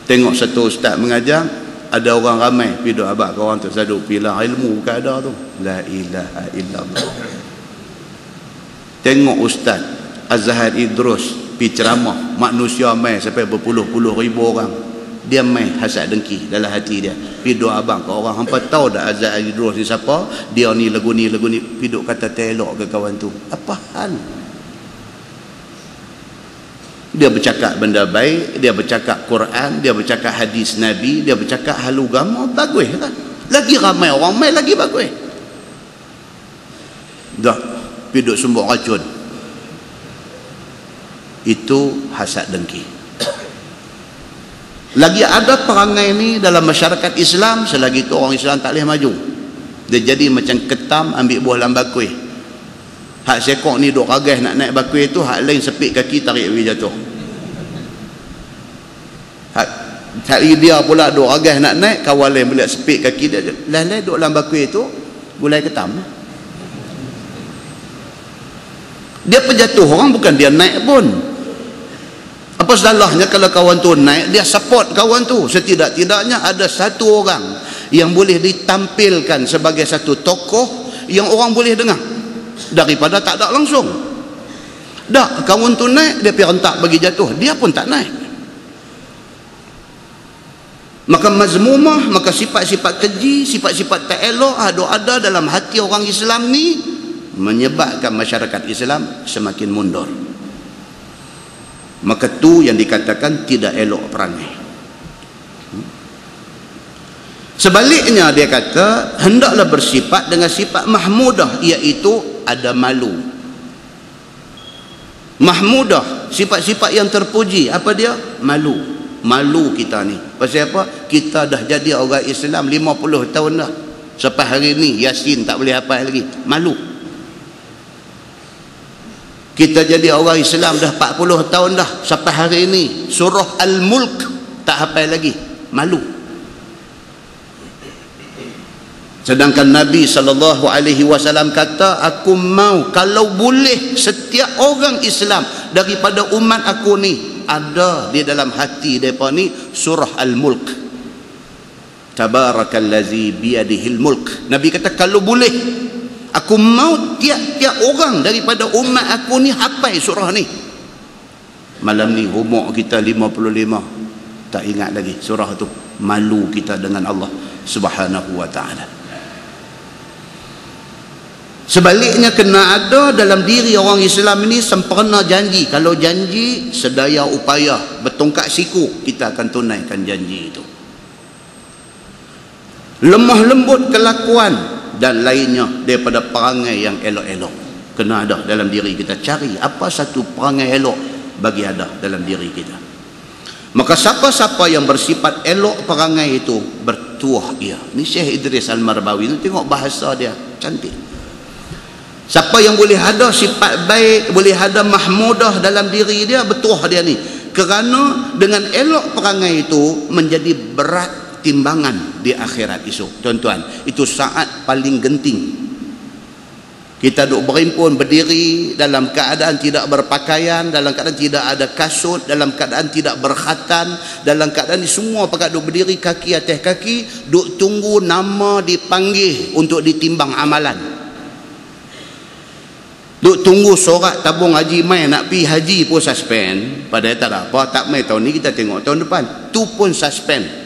Tengok satu ustaz mengajar, ada orang ramai pergi duk abad ke orang tu, saduk pilah ilmu bukan ada tu. La ilaha illallah. Tengok ustaz Azhar Idrus pergi ceramah, manusia mai sampai berpuluh-puluh ribu orang, dia mai hasad dengki dalam hati dia. Pergi duk abang ke orang, hampa tahu dah Azhar Idrus ni siapa, dia ni lagu ni, pergi duk kata telok ke kawan tu. Apa hal? Dia bercakap benda baik, dia bercakap Quran, dia bercakap hadis Nabi, dia bercakap hal agama, bagus kan? Lagi ramai orang mai, lagi bagus. Dah pergi duk sumbuk racun. Itu hasad dengki. Lagi ada perangai ni dalam masyarakat Islam, selagi itu orang Islam tak boleh maju. Dia jadi macam ketam ambil buah lambat kuih. Hak sekok ni duk ragas nak naik bakui tu, hak lain sepik kaki tarik pergi jatuh. Hak dia pula duk ragas nak naik, kawan lain boleh sepik kaki dia. Lain-lain duk dalam bakui tu gulai ketam. Dia penjatuh orang, bukan dia naik pun. Apa salahnya kalau kawan tu naik, dia support kawan tu. Setidak-tidaknya ada satu orang yang boleh ditampilkan sebagai satu tokoh yang orang boleh dengar, daripada tak ada langsung. Dak, kawan tu naik, dia pergi rentak bagi jatuh, dia pun tak naik. Maka mazmumah, maka sifat-sifat keji, sifat-sifat tak elok ada dalam hati orang Islam ni, menyebabkan masyarakat Islam semakin mundur. Maka tu yang dikatakan tidak elok perangai. Sebaliknya dia kata hendaklah bersifat dengan sifat mahmudah, iaitu ada malu. Mahmudah, sifat-sifat yang terpuji. Apa dia? Malu. Malu kita ni. Pasal apa? Kita dah jadi orang Islam 50 tahun dah. Sampai hari ni Yasin tak boleh hafal lagi. Malu. Kita jadi orang Islam dah 40 tahun dah. Sampai hari ini surah Al-Mulk tak hafal lagi. Malu. Sedangkan Nabi SAW kata, aku mau kalau boleh setiap orang Islam daripada umat aku ni ada di dalam hati mereka ni surah Al-Mulk. Tabarakallazi biyadihil mulk. Nabi kata kalau boleh Aku mau tiap-tiap orang daripada umat aku ni hafal surah ni. Malam ni umur kita 55, tak ingat lagi surah tu. Malu kita dengan Allah Subhanahu wa ta'ala. Sebaliknya kena ada dalam diri orang Islam ini sempurna janji. Kalau janji, sedaya upaya bertongkat siku kita akan tunaikan janji itu. Lemah lembut kelakuan dan lainnya daripada perangai yang elok-elok kena ada dalam diri kita. Cari apa satu perangai elok bagi ada dalam diri kita. Maka siapa-siapa yang bersifat elok perangai itu, bertuah ia. Ni Syekh Idris Al-Marbawi ni, tengok bahasa dia cantik. Siapa yang boleh ada sifat baik, boleh ada mahmudah dalam diri dia, bertuah dia ni. Kerana dengan elok perangai itu menjadi berat timbangan di akhirat esok. Tuan-tuan, itu saat paling genting. Kita duk berhimpun berdiri dalam keadaan tidak berpakaian, dalam keadaan tidak ada kasut, dalam keadaan tidak berkhatan, dalam keadaan ni semua pakat duk berdiri kaki atas kaki, duk tunggu nama dipanggil untuk ditimbang amalan. Duk tunggu sorak tabung haji mai nak pi haji pun suspend. Padahal tak ada apa, tak mai tahun ni, kita tengok tahun depan. Tu pun suspend.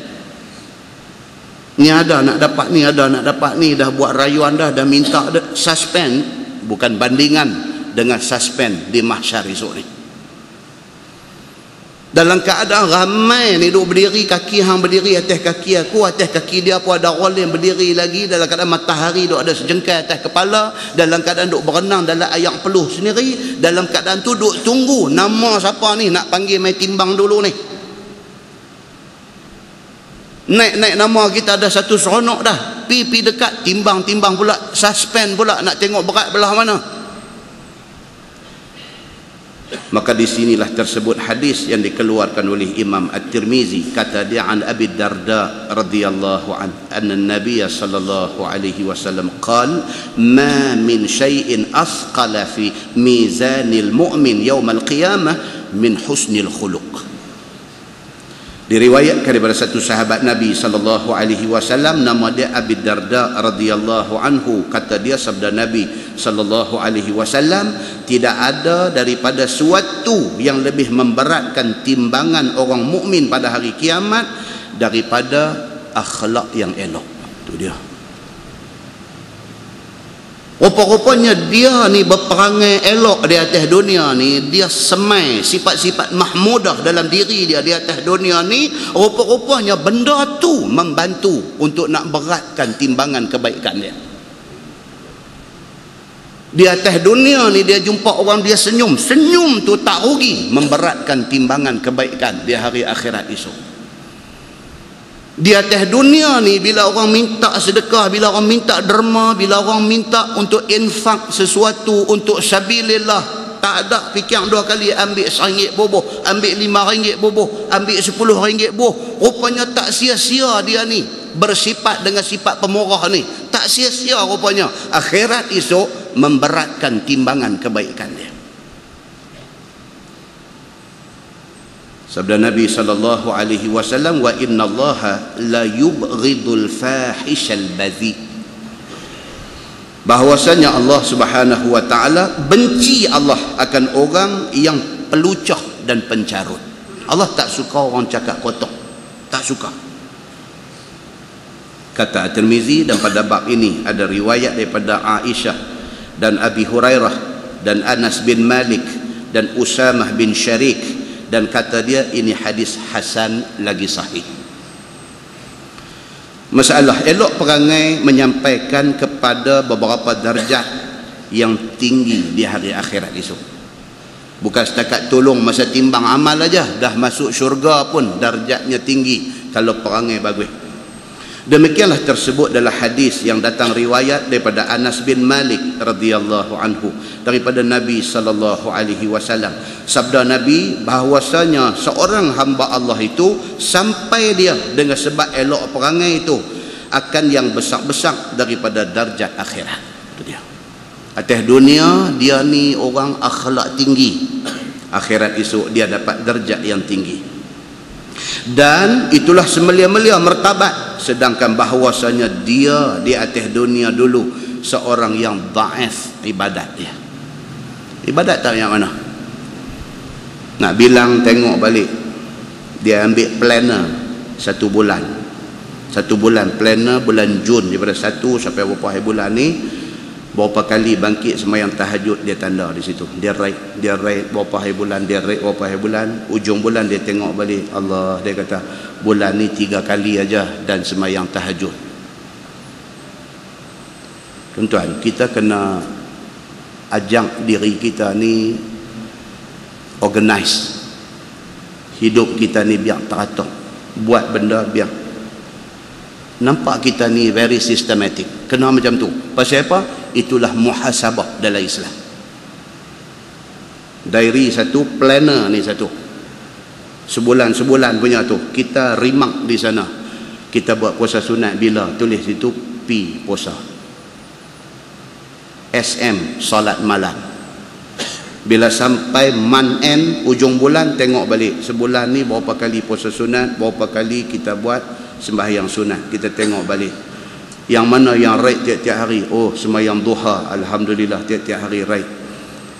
Ni ada nak dapat ni, ada nak dapat ni, dah buat rayuan dah minta dah, suspend. Bukan bandingan dengan suspend di mahsyar esok ni. Dalam keadaan ramai ni duk berdiri, kaki hang berdiri atas kaki aku, atas kaki dia pun ada orang yang berdiri lagi, dalam keadaan matahari duk ada sejengkal atas kepala, dalam keadaan duk berenang dalam air peluh sendiri, dalam keadaan tu duk tunggu nama siapa ni nak panggil mai timbang dulu ni. Naik nama kita ada satu seronok dah, pi dekat timbang pula, suspend pula, nak tengok berat belah mana. Maka di sinilah tersebut hadis yang dikeluarkan oleh Imam At-Tirmizi, kata dia an Abi Darda radhiyallahu anna Nabiy sallallahu alaihi wasallam qala ma min shay'in asqala fi mizanil mu'min yaumal qiyamah min husnil khuluq. Diriwayatkan daripada satu sahabat Nabi sallallahu alaihi wasallam, nama dia Abi Darda radhiyallahu anhu, kata dia sabda Nabi sallallahu alaihi wasallam, tidak ada daripada suatu yang lebih memberatkan timbangan orang mukmin pada hari kiamat daripada akhlak yang elok. Itu dia. Rupa-rupanya dia ni berperangai elok di atas dunia ni, dia semai sifat-sifat mahmudah dalam diri dia di atas dunia ni, rupa-rupanya benda tu membantu untuk nak beratkan timbangan kebaikan dia. Di atas dunia ni dia jumpa orang, dia senyum tu tak rugi memberatkan timbangan kebaikan di hari akhirat esok. Di atas dunia ni bila orang minta sedekah, bila orang minta derma, bila orang minta untuk infak sesuatu untuk sabilillah, tak ada fikir dua kali, ambil RM1 boboh, ambil RM5 boboh, ambil RM10 boboh. Rupanya tak sia-sia dia ni bersifat dengan sifat pemurah ni, tak sia-sia rupanya. Akhirat esok memberatkan timbangan kebaikan dia. Sabda Nabi sallallahu alaihi wasallam, wa innallaha la yubghidul fahishal badhi. Bahwasanya Allah Subhanahu wa taala benci Allah akan orang yang pelucah dan pencarut. Allah tak suka orang cakap kotor, tak suka. Kata At-Tirmizi, dan pada bab ini ada riwayat daripada Aisyah dan Abi Hurairah dan Anas bin Malik dan Usamah bin Syarik, dan kata dia ini hadis hasan lagi sahih. Masalah elok perangai menyampaikan kepada beberapa darjat yang tinggi di hari akhirat esok. Bukan setakat tolong masa timbang amal aja, dah masuk syurga pun darjatnya tinggi kalau perangai bagus. Demikianlah tersebut dalam hadis yang datang riwayat daripada Anas bin Malik radhiyallahu anhu daripada Nabi sallallahu alaihi wasallam. Sabda Nabi bahwasanya seorang hamba Allah itu sampai dia dengan sebab elok perangai itu akan yang besar-besar daripada darjat akhirat. Itu dia. Atas dunia dia ni orang akhlak tinggi, akhirat esok dia dapat darjat yang tinggi. Dan itulah semelia-melia martabat, sedangkan bahwasanya dia di atas dunia dulu seorang yang dhaif ibadat dia. Ibadat tak yang mana? Nak bilang tengok balik, dia ambil planner 1 bulan. 1 bulan planner, bulan Jun daripada 1 sampai berapa hari bulan ni, berapa kali bangkit sembahyang tahajud dia tanda di situ. Dia rate berapa hari bulan, dia rate berapa hari bulan. Ujung bulan dia tengok balik, Allah, dia kata bulan ni 3 kali aja dan sembahyang tahajud. Tuan-tuan, kita kena ajak diri kita ni organize. Hidup kita ni biar teratur, buat benda biar nampak kita ni very systematic. Kena macam tu. Pasal apa? Itulah muhasabah dalam Islam. Diary satu, planner ni satu, sebulan punya tu kita rimak di sana. Kita buat puasa sunat bila, tulis situ P puasa, SM solat malam. Bila sampai month end, ujung bulan, tengok balik sebulan ni berapa kali puasa sunat, berapa kali kita buat sembahyang sunat. Kita tengok balik yang mana yang right tiap-tiap hari. Oh, sembahyang duha, alhamdulillah tiap-tiap hari right.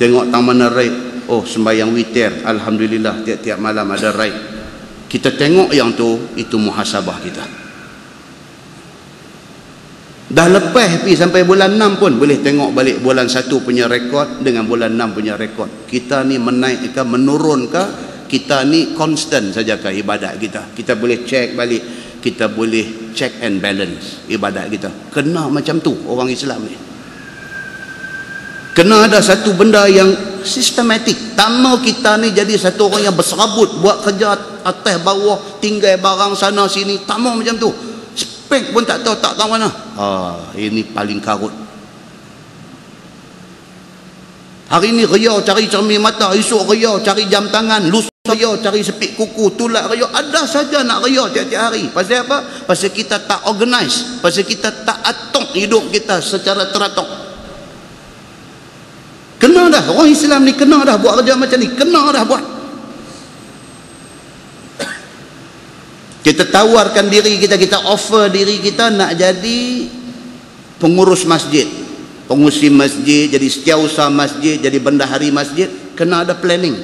Tengok tang mana right. Oh, sembahyang witir, alhamdulillah tiap-tiap malam ada right. Kita tengok yang tu, itu muhasabah kita. Dah lepas pergi sampai bulan 6 pun boleh tengok balik bulan 1 punya rekod dengan bulan 6 punya rekod. Kita ni menaik ke menurun ke? Kita ni constant saja ke ibadat kita? Kita boleh cek balik, kita boleh check and balance ibadat kita. Kena macam tu orang Islam ni. Kena ada satu benda yang sistematik. Tak mau kita ni jadi satu orang yang berserabut, buat kerja atas bawah, tinggal barang sana sini. Tak mau macam tu. Spek pun tak tahu mana. Ini paling karut. Hari ni riau cari cermin mata, esok riau cari jam tangan, lusa riau cari sepik kuku, tulat riau. Ada saja nak riau tiap-tiap hari. Pasal apa? Pasal kita tak organize. Pasal kita tak atur hidup kita secara teratur. Kena dah. Orang Islam ni kena dah buat kerja macam ni. Kena dah buat. Kita tawarkan diri kita, kita offer diri kita nak jadi pengurus masjid, pengurusi masjid, jadi setiausaha masjid, jadi bendahari masjid. Kena ada planning.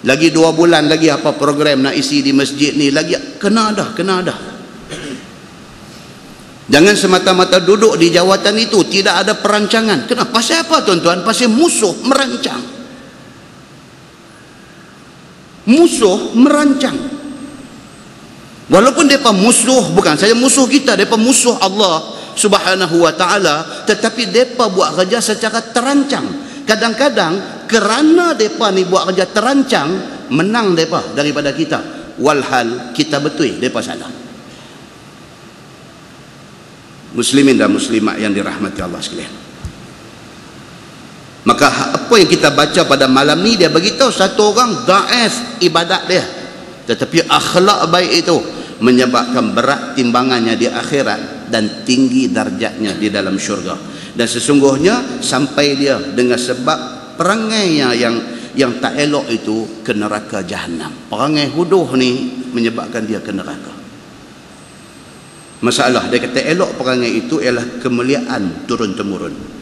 Lagi 2 bulan lagi apa program nak isi di masjid ni, lagi kena ada. Jangan semata-mata duduk di jawatan itu tidak ada perancangan. Kenapa? Pasal apa tuan-tuan? Pasal musuh merancang. Musuh merancang. Walaupun mereka musuh, bukan saja musuh kita, mereka musuh Allah Subhanahu wa ta'ala, tetapi mereka buat kerja secara terancang. Kadang-kadang kerana mereka ni buat kerja terancang, menang mereka daripada kita. Walhal kita betul, mereka salah. Muslimin dan muslimat yang dirahmati Allah sekalian. Maka apa yang kita baca pada malam ni, dia beritahu satu orang dhaif ibadat dia, tetapi akhlak baik itu menyebabkan berat timbangannya di akhirat dan tinggi darjatnya di dalam syurga. Dan sesungguhnya sampai dia dengan sebab perangainya yang tak elok itu ke neraka Jahannam. Perangai huduh ni menyebabkan dia ke neraka. Masalah dia kata elok perangai itu ialah kemuliaan turun-temurun.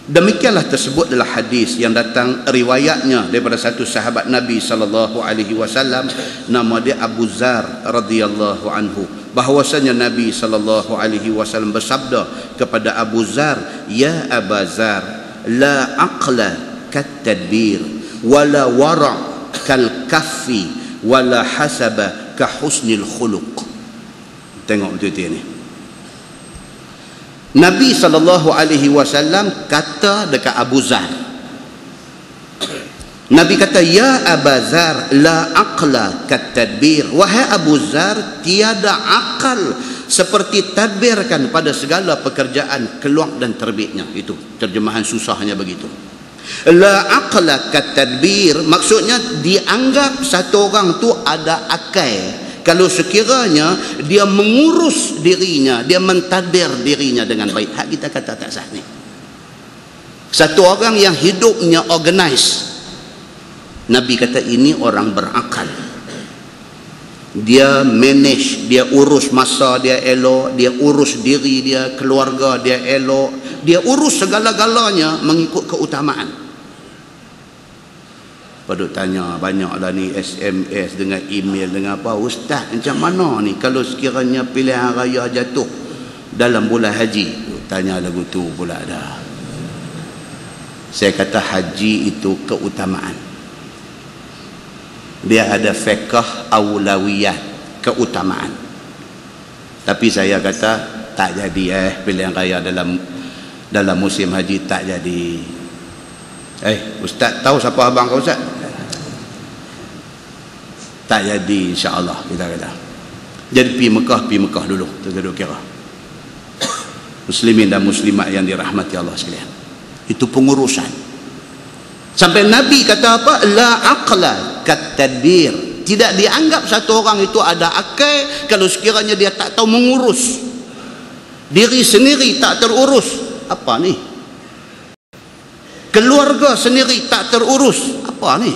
Demikianlah tersebut adalah hadis yang datang riwayatnya daripada satu sahabat Nabi SAW, nama dia Abu Zar radhiyallahu anhu, bahwasanya Nabi SAW bersabda kepada Abu Zar, ya Abu Zar, la aqla kat tadbir wala wara' kal kaffi wala hasaba ka husnil khuluq. Tengok betul-betul ni. Nabi SAW kata dekat Abu Zar. Nabi kata, ya Abu Zar, la aqla kat tadbir. Wahai Abu Zar, tiada akal seperti tadbirkan pada segala pekerjaan keluar dan terbitnya. Itu terjemahan susahnya begitu. La aqla kat tadbir maksudnya dianggap satu orang tu ada akal kalau sekiranya dia mengurus dirinya, dia mentadbir dirinya dengan baik. Hak kita kata tak sah ni. Satu orang yang hidupnya organize, Nabi kata ini orang berakal. Dia manage, dia urus masa dia elok, dia urus diri dia, keluarga dia elok, dia urus segala-galanya mengikut keutamaan. Padahal tanya banyaklah ni SMS dengan email dengan apa, ustaz macam mana ni kalau sekiranya pilihan raya jatuh dalam bulan haji? Tanya lagu tu pula dah. Saya kata haji itu keutamaan. Dia ada fiqh aulawiyat, keutamaan. Tapi saya kata tak jadi pilihan raya dalam musim haji tak jadi. Ustaz tahu siapa abang kau ustaz? Tak jadi insya-Allah kita kata. Jadi pi Mekah dulu, kita duk kira. Muslimin dan muslimat yang dirahmati Allah sekalian. Itu pengurusan. Sampai Nabi kata apa? La aqla kat tadbir. Tidak dianggap satu orang itu ada akal kalau sekiranya dia tak tahu mengurus diri sendiri, tak terurus. Apa ni? Keluarga sendiri tak terurus. Apa ni?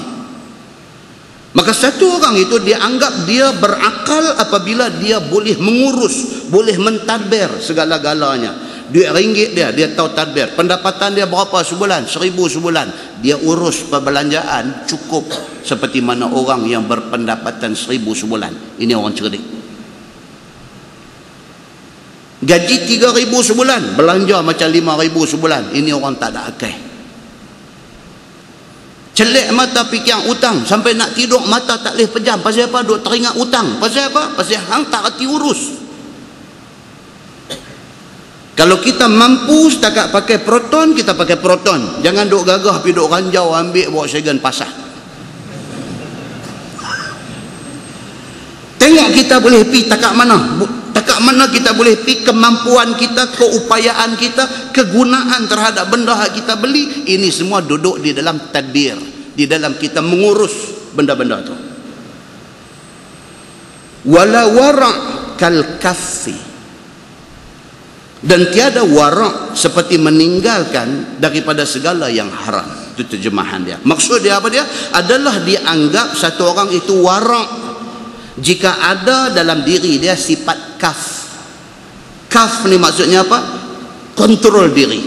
Maka satu orang itu dianggap dia berakal apabila dia boleh mengurus, boleh mentadbir segala-galanya. Duit ringgit dia tahu tadbir. Pendapatan dia berapa sebulan? 1,000 sebulan. Dia urus perbelanjaan cukup seperti mana orang yang berpendapatan 1,000 sebulan. Ini orang cerdik. Gaji 3,000 sebulan, belanja macam 5,000 sebulan. Ini orang tak ada akal. Celik mata fikir utang sampai nak tidur mata tak boleh pejam. Pasal apa? Duk teringat utang. Pasal apa? Pasal hang tak reti urus. Kalau kita mampu setakat pakai proton, kita pakai proton. Jangan duk gagah pergi duk ranjau ambil bawa segan pasar. Tengok kita boleh pergi takat mana. Takat mana kita boleh pergi, kemampuan kita, keupayaan kita, kegunaan terhadap benda yang kita beli. Ini semua duduk di dalam tadbir, di dalam kita mengurus benda-benda itu. Wala wara' kal kaffi. Dan tiada warak seperti meninggalkan daripada segala yang haram. Itu terjemahan dia. Maksud dia apa dia? Adalah dianggap satu orang itu warak jika ada dalam diri dia sifat kaf. Kaf ni maksudnya apa? Kontrol diri.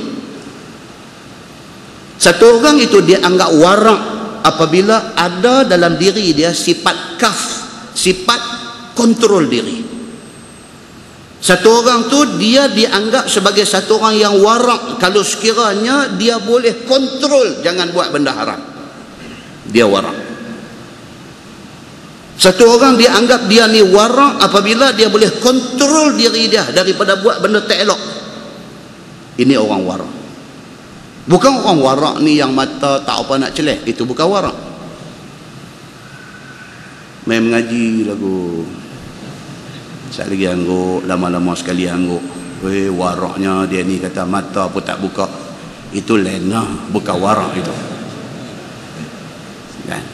Satu orang itu dianggap warak apabila ada dalam diri dia sifat kaf, sifat kontrol diri. Satu orang tu dia dianggap sebagai satu orang yang warak kalau sekiranya dia boleh kontrol jangan buat benda haram. Dia warak. Satu orang dianggap dia ni warak apabila dia boleh kontrol diri dia daripada buat benda tak elok. Ini orang warak. Bukan orang warak ni yang mata tak apa nak celeh. Itu bukan warak. Main mengaji lagu. Sekali lagi angguk, lama-lama sekali angguk. Waraknya dia ni kata mata pun tak buka. Itu lena, bukan warak itu. Kan?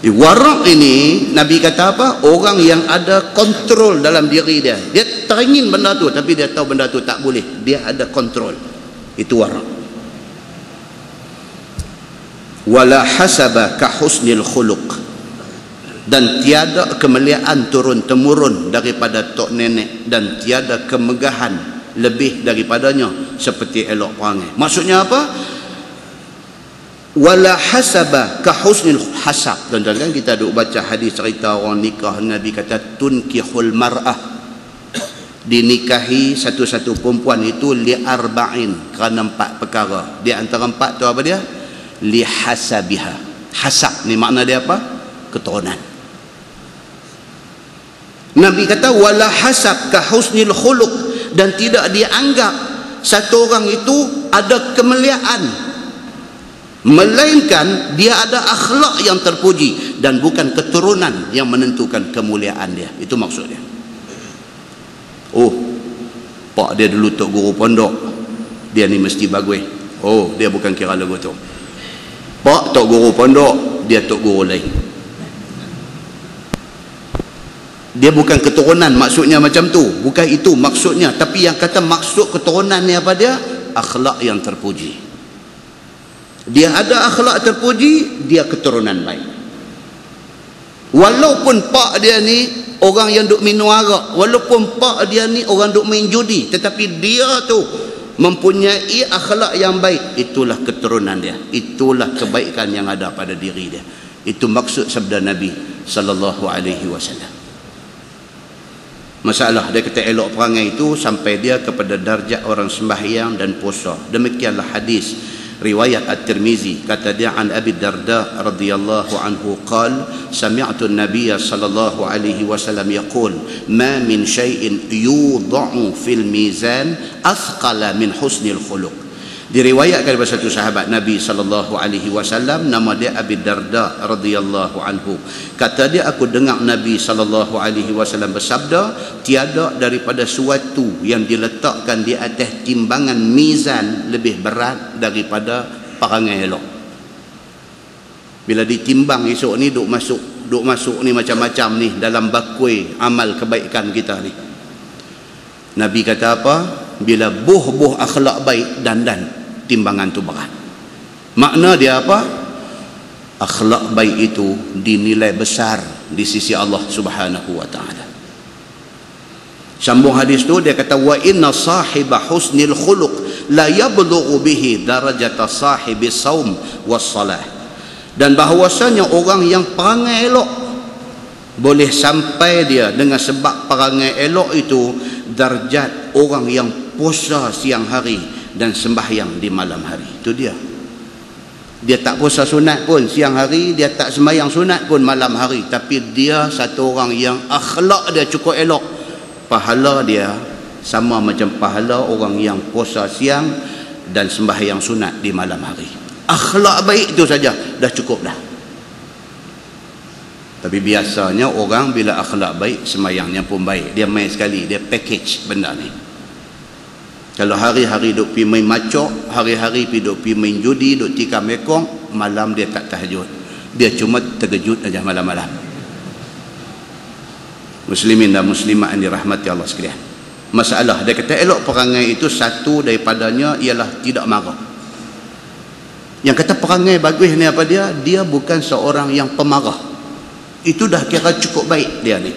Warak ini Nabi kata apa? Orang yang ada kontrol dalam diri dia. Dia teringin benda tu tapi dia tahu benda tu tak boleh. Dia ada kontrol. Itu warak. Wala hasaba ka husnil khuluq. Dan tiada kemuliaan turun-temurun daripada tok nenek, dan tiada kemegahan lebih daripadanya seperti elok perangai. Maksudnya apa? Wala hasaba ka husnil hasab. Tuan-tuan, kita duk baca hadis cerita orang nikah, Nabi kata tunkihul mar'ah, dinikahi satu-satu perempuan itu li arba'in, kerana 4 perkara. Di antara 4 tu apa dia? Li hasabiha. Hasab ni makna dia apa? Keturunan. Nabi kata wala hasab ka husnil khuluq, dan tidak dianggap satu orang itu ada kemuliaan melainkan dia ada akhlak yang terpuji, dan bukan keturunan yang menentukan kemuliaan dia. Itu maksudnya. Oh, pak dia dulu tok guru pondok, dia ni mesti bagus. Oh, dia bukan kira lagu tu. Pak tok guru pondok, dia tok guru lain. Dia bukan keturunan maksudnya macam tu. Bukan itu maksudnya. Tapi yang kata maksud keturunan ni apa dia? Akhlak yang terpuji. Dia ada akhlak terpuji, dia keturunan baik. Walaupun pak dia ni orang yang duk minum arak, walaupun pak dia ni orang duk main judi, tetapi dia tu mempunyai akhlak yang baik. Itulah keturunan dia, itulah kebaikan yang ada pada diri dia. Itu maksud sabda Nabi sallallahu alaihi wasallam. Masalah dia kata elok perangai itu sampai dia kepada darjat orang sembahyang dan puasa. Demikianlah hadis riwayat At-Tirmizi. Kata dia, an Abi Darda radhiyallahu anhu qala sami'tu an-nabiy sallallahu alaihi wasallam yaqul ma min shay'in yudha'u fil mizan athqala min husnil khuluq. Diriwayatkan daripada satu sahabat Nabi sallallahu alaihi wasallam, nama dia Abi Darda radhiyallahu anhu. Kata dia, aku dengar Nabi sallallahu alaihi wasallam bersabda, tiada daripada suatu yang diletakkan di atas timbangan mizan lebih berat daripada perangai elok. Bila ditimbang esok ni duk masuk ni macam-macam ni dalam bakui amal kebaikan kita ni. Nabi kata apa? Bila buh akhlak baik, dandan timbangan tu berat. Makna dia apa? Akhlak baik itu dinilai besar di sisi Allah Subhanahu wa taala. Sambung hadis tu dia kata, wa inna sahiba husnil khuluq la yablughu bihi darajata sahibi saum was salah. Dan bahawasanya orang yang perangai elok boleh sampai dia dengan sebab perangai elok itu darjat orang yang puasa siang hari dan sembahyang di malam hari. Itu dia tak puasa sunat pun siang hari, dia tak sembahyang sunat pun malam hari, tapi dia satu orang yang akhlak dia cukup elok, pahala dia sama macam pahala orang yang puasa siang dan sembahyang sunat di malam hari. Akhlak baik itu saja dah cukup dah. Tapi biasanya orang bila akhlak baik, sembahyangnya pun baik, dia main sekali, dia package benda ni. Kalau hari-hari duk pergi main macok, hari-hari duk pergi main judi, duk tikam ekong, malam dia tak tahajud, dia cuma terkejut aja malam-malam. Muslimin dan muslimat yang dirahmati Allah sekalian, masalah dia kata elok perangai itu, satu daripadanya ialah tidak marah. Yang kata perangai bagus ni apa dia? Dia bukan seorang yang pemarah. Itu dah kira cukup baik dia ni.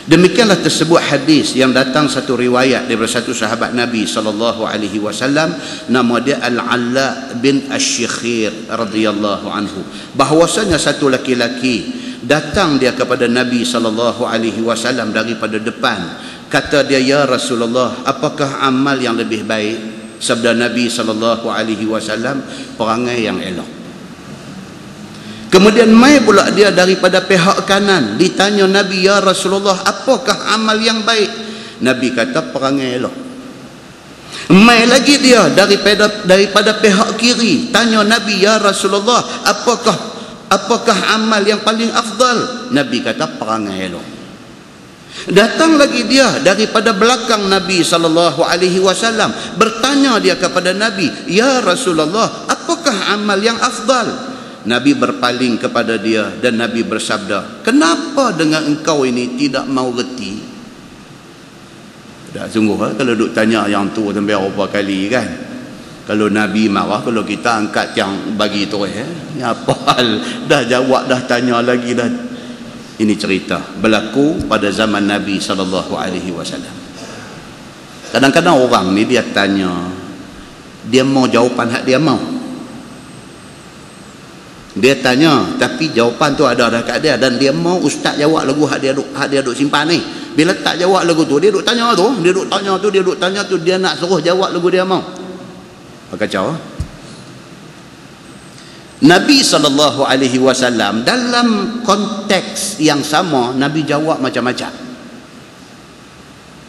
Demikianlah tersebut hadis yang datang satu riwayat daripada satu sahabat Nabi sallallahu alaihi wasallam, nama dia Al-Alla bin Asy-Syikhir radhiyallahu anhu, bahwasanya satu laki-laki datang dia kepada Nabi sallallahu alaihi wasallam daripada depan. Kata dia, ya Rasulullah, apakah amal yang lebih baik? Sabda Nabi sallallahu alaihi wasallam, perangai yang elok. Kemudian mai pula dia daripada pihak kanan, ditanya Nabi, ya Rasulullah, apakah amal yang baik? Nabi kata, perangai elok. Mai lagi dia daripada pihak kiri, tanya Nabi, ya Rasulullah, apakah amal yang paling afdal? Nabi kata, perangai elok. Datang lagi dia daripada belakang Nabi sallallahu alaihi wasallam, bertanya dia kepada Nabi, ya Rasulullah, apakah amal yang afdal? Nabi berpaling kepada dia dan Nabi bersabda, kenapa dengan engkau ini tidak mau reti? Tak sungguh kalau duk tanya yang tu sampai berapa kali kan. Kalau Nabi marah, kalau kita angkat yang bagi tu ni apa hal? Dah jawab, dah tanya lagi dah. Ini cerita berlaku pada zaman Nabi sallallahu alaihi wasallam. Kadang-kadang orang ni dia tanya, dia mau jawapan hak dia mau. Dia tanya tapi jawapan tu ada dah kat dia, dan dia mau ustaz jawab lagu hak dia duk simpan ni. Bila tak jawab lagu tu, dia duk tanya tu, dia nak suruh jawab lagu dia mau. Kacau. Nabi sallallahu alaihi wasallam dalam konteks yang sama Nabi jawab macam-macam.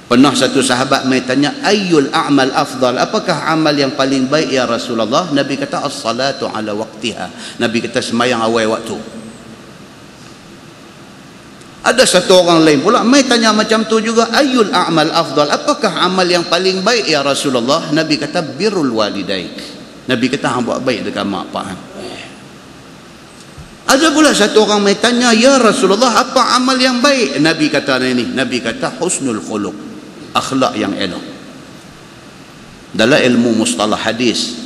Pernah satu sahabat mai tanya, ayyul a'mal afdal, apakah amal yang paling baik ya Rasulullah? Nabi kata, as-salatu ala waqtiha. Nabi kata, sembahyang awal waktu. Ada satu orang lain pula mai tanya macam tu juga, ayyul a'mal afdal, apakah amal yang paling baik ya Rasulullah? Nabi kata, birrul walidaik. Nabi kata, hang buat baik dekat mak pak hang. Ada pula satu orang mai tanya, ya Rasulullah, apa amal yang baik? Nabi kata husnul khuluq, akhlak yang elok. Dalam ilmu mustalah hadis,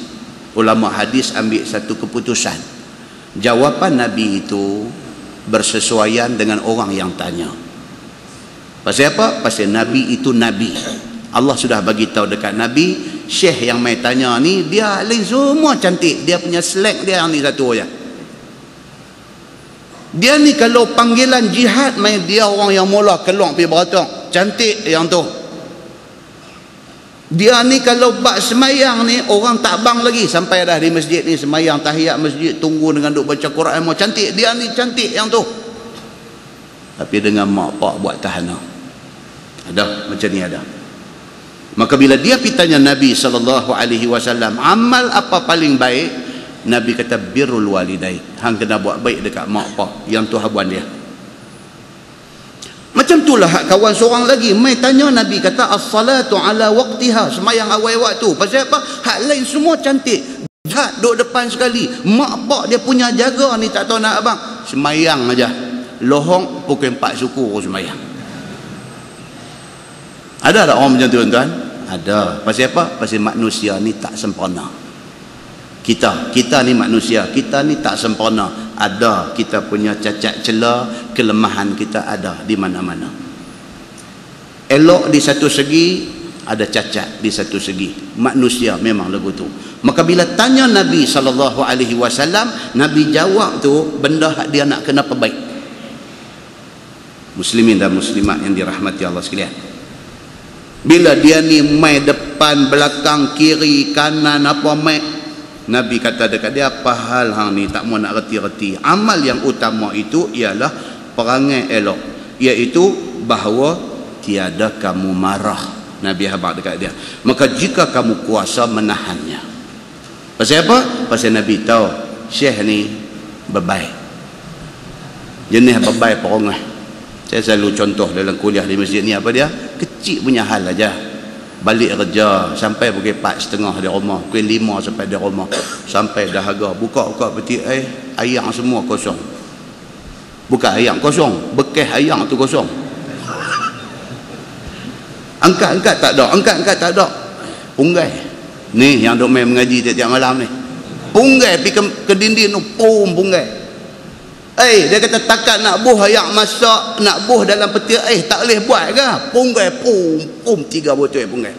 ulama hadis ambil satu keputusan, jawapan Nabi itu bersesuaian dengan orang yang tanya. Pasal apa? Pasal Nabi itu Nabi. Allah sudah bagi tahu dekat Nabi, Syekh yang mai tanya ni dia lain semua cantik, dia punya selek dia ni satu aja. Dia ni kalau panggilan jihad mai dia orang yang mula keluar pergi beratang, cantik yang tu. Dia ni kalau bak semayang ni orang tak bang lagi sampai dah di masjid ni semayang tahiyat masjid, tunggu dengan duk baca Quran mau cantik, dia ni cantik yang tu. Tapi dengan mak pak buat tahanan. Ada macam ni ada. Maka bila dia pitanya Nabi SAW, amal apa paling baik? Nabi kata birrul walidain. Hang kena buat baik dekat mak pak yang tu habuan dia. Macam itulah hak kawan seorang lagi mai tanya Nabi kata as-salatu ala waqtiha, semayang awal waktu. Pasal apa? Hak lain semua cantik. Jihad duduk depan sekali. Mak pak dia punya jaga ni tak tahu nak abang. Semayang aja. Lohong pukul 4 suku semayang. Ada tak orang macam tu tuan-tuan? Ada. Pasal apa? Pasal manusia ni tak sempurna. Kita ni manusia, kita ni tak sempurna. Ada kita punya cacat celah, kelemahan kita ada di mana-mana. Elok di satu segi, ada cacat di satu segi. Manusia memang lagu tu. Maka bila tanya Nabi SAW, Nabi jawab tu benda hak dia nak kena perbaik. Muslimin dan muslimat yang dirahmati Allah sekalian. Bila dia ni mai depan, belakang, kiri, kanan, apa mai, Nabi kata dekat dia, apa hal hang ni tak mau nak reti-reti. Amal yang utama itu ialah perangai elok, iaitu bahawa tiada kamu marah. Nabi habaq dekat dia. Maka jika kamu kuasa menahannya. Pasal apa? Pasal Nabi tahu Syekh ni bebai. Jenis bebai perangai. Saya selalu contoh dalam kuliah di masjid ni apa dia? Kecil punya hal aja. Balik kerja sampai pukul 4:30 di rumah, pukul 5 sampai di rumah, sampai dahaga buka peti ayam semua kosong. Bukan ayam kosong, bekas ayam tu kosong. Angkat tak ada. Punggai ni yang duk main mengaji tiap-tiap malam ni, punggai pergi ke dinding tu, punggai. Dia kata takat nak buh ayam masak, nak buh dalam peti tak boleh buat ke? Punggai, 3 botol punggai.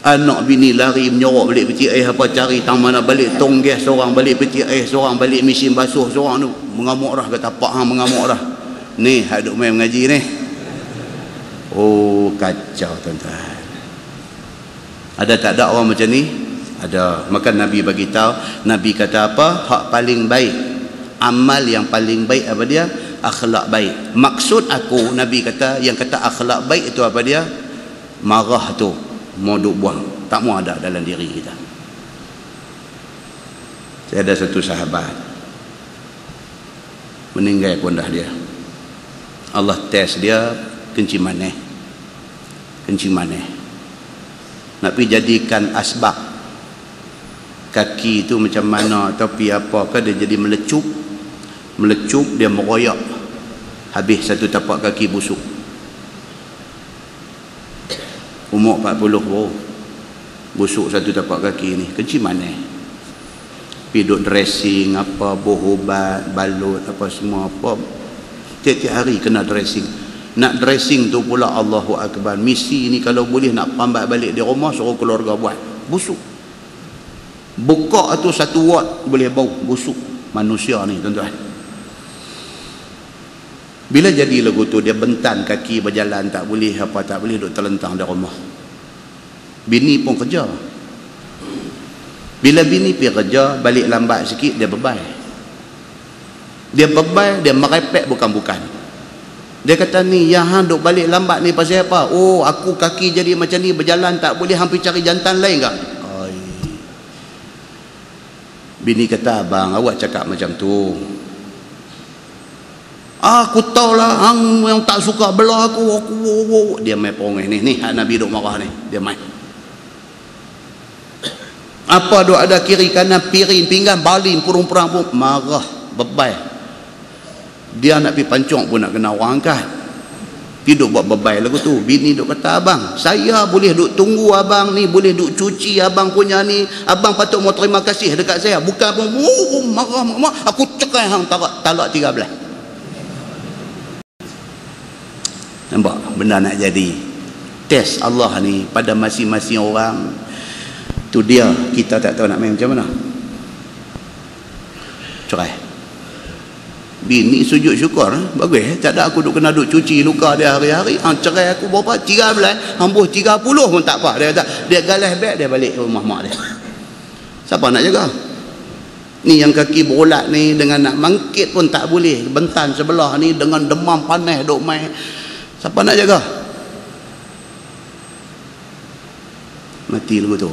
Anak bini lari menyorok balik peti apa cari tang mana balik tong gas seorang, balik peti seorang, balik mesin basuh seorang tu. Mengamuk dah, kata pak hang mengamuk dah. Ni hak duk main mengaji ni. Oh kacau tuan-tuan. Ada tak ada orang macam ni? Ada. Maka Nabi bagi tahu, Nabi kata apa? Hak paling baik, amal yang paling baik apa dia? Akhlak baik. Maksud aku, Nabi kata yang kata akhlak baik itu apa dia? Marah tu mau duk buang, tak mau ada dalam diri kita. Saya ada satu sahabat meninggal pun dah dia. Allah test dia kencing manis. Nak pergi jadikan asbab kaki itu macam mana tapi apakah dia jadi melecup, dia meroyak, habis satu tapak kaki busuk. Umur 40 baru busuk satu tapak kaki ni. Kencing manis, pergi duk dressing apa, buh ubat, balut apa semua apa, tiap-tiap hari kena dressing. Nak dressing tu pula Allahu Akbar, misi ni kalau boleh nak pambat balik di rumah, suruh keluarga buat. Busuk, buka tu satu watt boleh bau busuk. Manusia ni tuan-tuan, bila jadi lagu tu dia bentan kaki berjalan tak boleh apa, tak boleh duduk terlentang di rumah. Bini pun kerja. Bila bini pergi kerja balik lambat sikit, dia bebai, dia merepek bukan-bukan. Dia kata ni yang hang duk balik lambat ni pasal apa? Oh aku kaki jadi macam ni, berjalan tak boleh, hampir cari jantan lain ke? Bini kata, abang awak cakap macam tu, aku tahulah hang yang tak suka belah aku. Dia main perongeh ni hak Nabi duk marah ni, dia main apa duk ada kiri kanan, piring pinggan baling purung-purang pun marah bebai. Dia nak pergi pancung pun nak kena orang angkat. Hidup buat bebai lagu tu. Bini duk kata, abang, saya boleh duk tunggu abang ni, boleh duk cuci abang punya ni, abang patut mau terima kasih dekat saya. Bukan abang marah, aku cekai hang talak 13. Nampak benda nak jadi. Test Allah ni pada masing-masing orang. Tu dia, kita tak tahu nak main macam mana. Cerai. Bini sujud syukur, bagus, tak ada aku duk kena duk cuci luka dia hari-hari. Hang cerai aku berapa? 13, hambuh 30 pun tak apa. Dia kata, dia galas beg, dia balik ke rumah mak dia. Siapa nak jaga? Ni yang kaki berulat ni, dengan nak mangkit pun tak boleh. Bentan sebelah ni dengan demam panas duk main. Siapa nak jaga? Mati lagu tu.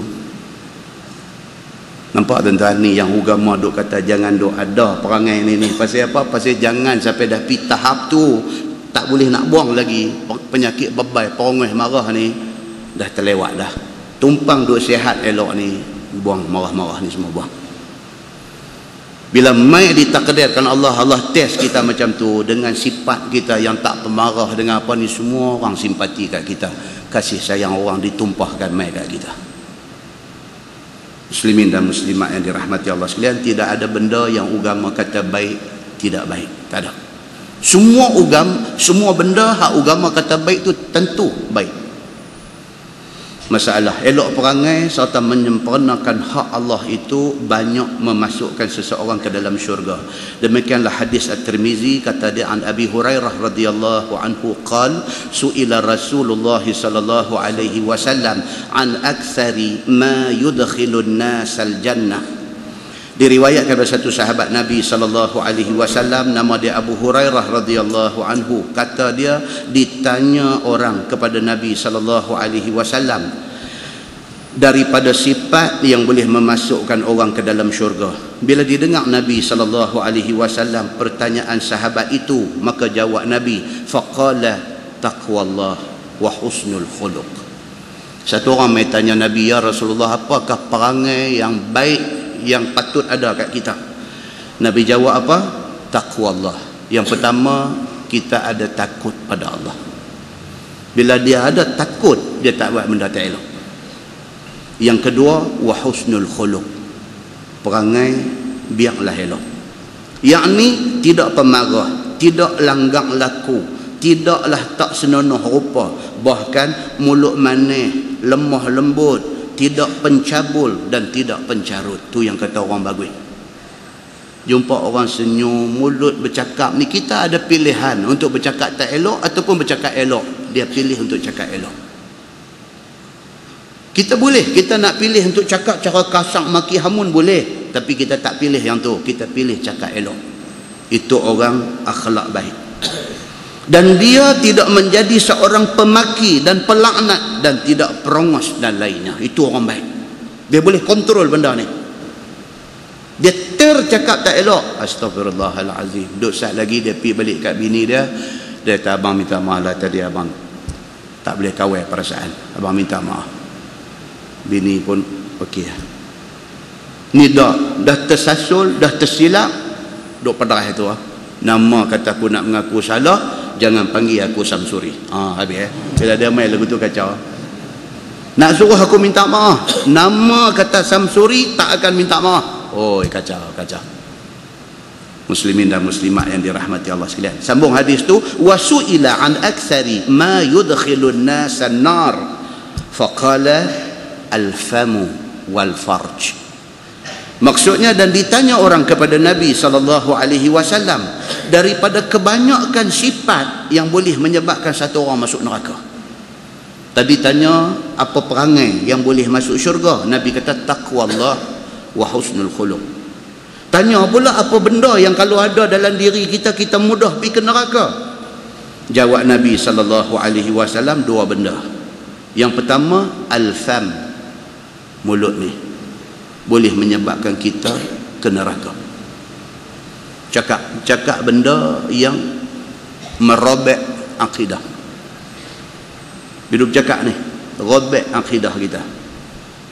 Nampak tuan-tuan, ni yang agama duk kata jangan duk ada perangai ni. Pasal apa? Pasal jangan sampai dah pi tahap tu tak boleh nak buang lagi. Penyakit bebai, perongeh marah ni dah terlewat dah. Tumpang duk sihat elok ni, buang marah-marah ni semua buang. Bila mai ditakdirkan Allah test kita macam tu dengan sifat kita yang tak pemarah dengan apa ni, semua orang simpati kat kita. Kasih sayang orang ditumpahkan mai kat kita. Muslimin dan muslimat yang dirahmati Allah sekalian, tidak ada benda yang agama kata baik tidak baik, tak ada. Semua benda hak agama kata baik tu tentu baik. Masalah elok perangai serta menyempurnakan hak Allah itu banyak memasukkan seseorang ke dalam syurga. Demikianlah hadis At-Tirmizi, kata dia an Abi Hurairah radhiyallahu anhu qala su'ila Rasulullah sallallahu alaihi wasallam an aktsari ma yudkhilun nas al-jannah. Diriwayatkan oleh satu sahabat Nabi sallallahu alaihi wasallam, nama dia Abu Hurairah radhiyallahu anhu, kata dia ditanya orang kepada Nabi sallallahu alaihi wasallam daripada sifat yang boleh memasukkan orang ke dalam syurga. Bila didengar Nabi sallallahu alaihi wasallam pertanyaan sahabat itu, maka jawab Nabi, faqala taqwallah wa husnul khuluq. Satu orang mai tanya Nabi, ya Rasulullah, apakah perangai yang baik yang patut ada kat kita? Nabi jawab apa? Taqwa Allah. Yang pertama, kita ada takut pada Allah. Bila dia ada takut, dia tak buat benda tak elok. Yang kedua, wa husnul khuluq, perangai biarlah elok. Yakni tidak pemarah, tidak langgar laku, tidaklah tak senonoh rupa, bahkan mulut manis, lemah lembut, tidak pencabul dan tidak pencarut. Tu yang kata orang bagus. Jumpa orang senyum, mulut bercakap ni, kita ada pilihan untuk bercakap tak elok ataupun bercakap elok. Dia pilih untuk cakap elok. Kita boleh, kita nak pilih untuk cakap cara kasar maki hamun boleh, tapi kita tak pilih yang tu, kita pilih cakap elok. Itu orang akhlak baik. Dan dia tidak menjadi seorang pemaki dan pelaknat dan tidak perongos dan lainnya. Itu orang baik. Dia boleh kontrol benda ni. Dia tercakap tak elok, astagfirullahalazim, duduk saat lagi dia pergi balik kat bini dia, dia kata, abang minta maaf lah, tadi abang tak boleh kawal perasaan, abang minta maaf. Bini pun okey. Ni dah tersasul, dah tersilap, duk pedas itu. Nama kata aku nak mengaku salah, jangan panggil aku Samsuri. Habis bila dia main lagu tu kacau. Nak suruh aku minta maaf, nama kata Samsuri tak akan minta maaf. Oh, kacau. Muslimin dan muslimat yang dirahmati Allah sekalian. Sambung hadis tu, wasu'ila an aktsari ma yudkhilun nas an-nar faqala al-famu wal farj. Maksudnya, dan ditanya orang kepada Nabi SAW daripada kebanyakan sifat yang boleh menyebabkan satu orang masuk neraka. Tadi tanya apa perangai yang boleh masuk syurga, Nabi kata taqwallah wa husnul khuluq. Tanya pula apa benda yang kalau ada dalam diri kita, kita mudah pergi ke neraka. Jawab Nabi SAW dua benda. Yang pertama, al-fam, mulut ni boleh menyebabkan kita ke neraka. Cakap benda yang merobek akidah. Hidup cakap ni robek akidah kita.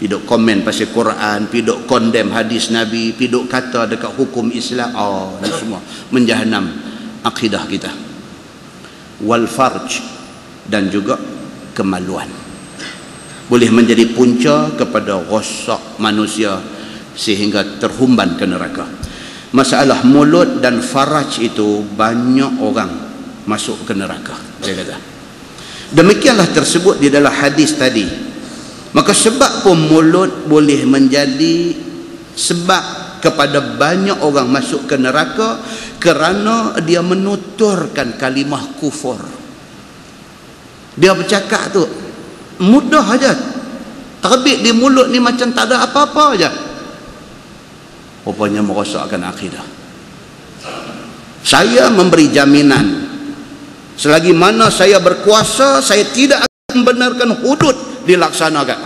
Hidup komen pasal Quran, hidup condemn hadis Nabi, hidup kata dekat hukum Islam, ni semua menjahanam akidah kita. Wal farj, dan juga kemaluan. Boleh menjadi punca kepada rosak manusia sehingga terhumban ke neraka. Masalah mulut dan faraj itu banyak orang masuk ke neraka, dia kata. Demikianlah tersebut di dalam hadis tadi. Maka sebab pun mulut boleh menjadi sebab kepada banyak orang masuk ke neraka kerana dia menuturkan kalimah kufur. Dia bercakap tu mudah aja, terbit di mulut ni macam tak ada apa-apa aja. Rupanya merosakkan akidah. Saya memberi jaminan, selagi mana saya berkuasa, saya tidak akan membenarkan hudud dilaksanakan.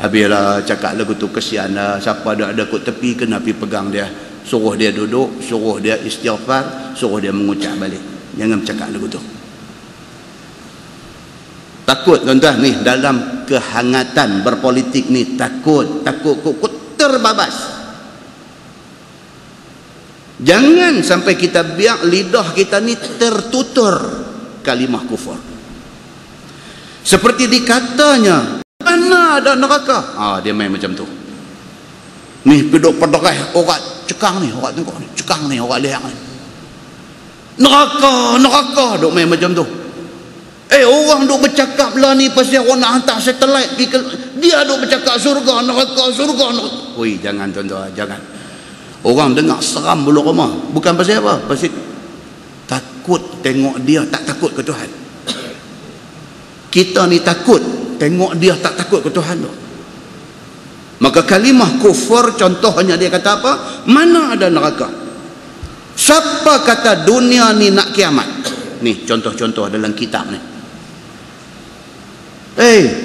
Habislah cakap lagu tu, kesian lah. Siapa ada kot tepi kena pergi pegang dia, suruh dia duduk, suruh dia istighfar, suruh dia mengucap balik. Jangan cakap lagu tu. Takut tuan-tuan ni dalam kehangatan berpolitik ni, takut terbabas. Jangan sampai kita biar lidah kita ni tertutur kalimah kufur. Seperti dikatanya, mana ada neraka? Dia main macam tu. Ni duduk pederah orang cekang ni, orang tengok ni, cekang ni, orang lihat ni. Neraka duk main macam tu. Orang duk bercakap lah ni pasal orang nak hantar satelit pergi ke, dia duk bercakap surga, neraka. Oi, jangan tuan-tuan, jangan. Orang dengar seram bulu rumah. Bukan pasal apa? Pasal takut tengok dia tak takut ke Tuhan. Kita ni takut tengok dia tak takut ke Tuhan tu. Maka kalimah kufur contohnya dia kata apa? Mana ada neraka? Siapa kata dunia ni nak kiamat? Ni contoh-contoh dalam kitab ni.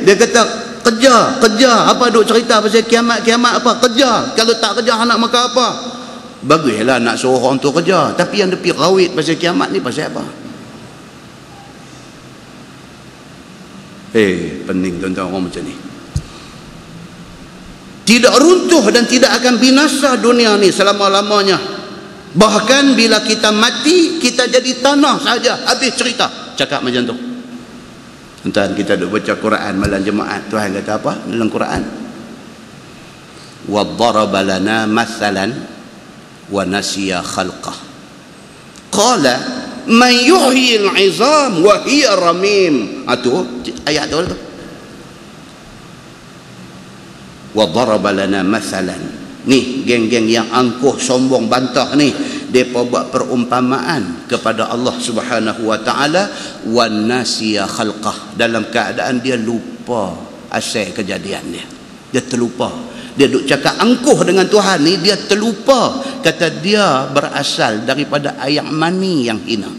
Dia kata kejar apa duk cerita pasal kiamat apa, kejar. Kalau tak kejar nak makan apa? Baguslah nak suruh orang tu kejar, tapi yang depi rawit pasal kiamat ni pasal apa? Pening tuan-tuan orang macam ni. Tidak runtuh dan tidak akan binasa dunia ni selama-lamanya. Bahkan bila kita mati, kita jadi tanah saja, habis cerita. Cakap macam tu. Tuan, kita duk baca Quran malam Jumaat, Tuhan kata apa dalam Quran? Wa daraba lana mathalan wa nasiya khalqah. Qala man yuhyi al-'izam wa hiya ramim. Tu ayat tu. Wa daraba lana mathalan. Ni geng-geng yang angkuh sombong bantah ni, depa buat perumpamaan kepada Allah Subhanahu wa taala, wa nasiya khalqah, dalam keadaan dia lupa asal kejadian dia. Dia terlupa. Dia duk cakap angkuh dengan Tuhan ni, dia terlupa kata dia berasal daripada air mani yang hina.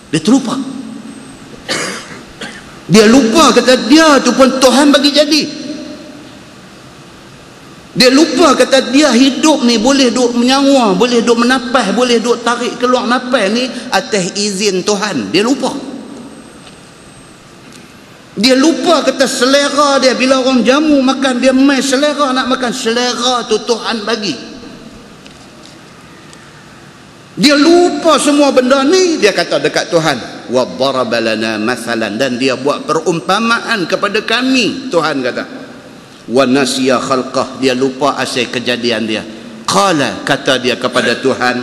Dia terlupa. Dia lupa kata dia tu pun Tuhan bagi jadi. Dia lupa kata dia hidup ni boleh duk menyawa, boleh duk menapas, boleh duk tarik keluar napas ni atas izin Tuhan. Dia lupa. Dia lupa kata selera dia, bila orang jamu makan dia mai selera nak makan, selera tu Tuhan bagi. Dia lupa semua benda ni, dia kata dekat Tuhan, wa daraba lana mathalan, dan dia buat perumpamaan kepada kami. Tuhan kata wa nasiya khalqah, dia lupa asal kejadian dia. Qala, kata dia kepada Tuhan,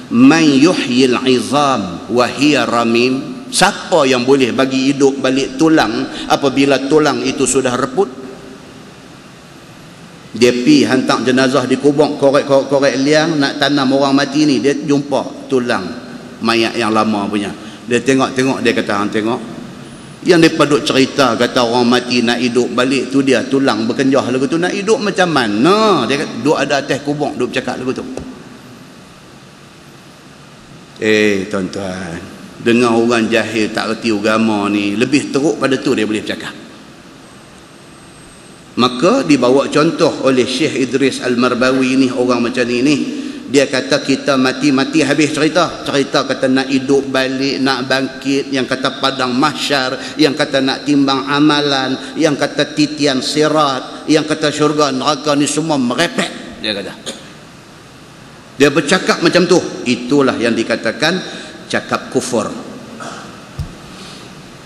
man yuhyil 'izam wa hiya ramim. Siapa yang boleh bagi hidup balik tulang apabila tulang itu sudah reput? Dia pi hantar jenazah dikubur, korek liang nak tanam orang mati ni, dia jumpa tulang mayat yang lama punya. Dia tengok, dia kata, hang tengok yang depa duk cerita kata orang mati nak hidup balik tu, dia tulang berkenjah lagu tu, nak hidup macam mana? Dia kata duk ada atas kubur duk bercakap lagu tu. Tuan-tuan, dengan orang jahil tak reti agama ni, lebih teruk pada tu dia boleh bercakap. Maka dibawa contoh oleh Syekh Idris Al-Marbawi ni, orang macam ni. Dia kata kita mati-mati habis cerita kata nak hidup balik, nak bangkit, yang kata padang mahsyar, yang kata nak timbang amalan, yang kata titian sirat, yang kata syurga neraka ni semua merepek. Dia kata, dia bercakap macam tu. Itulah yang dikatakan cakap kufur.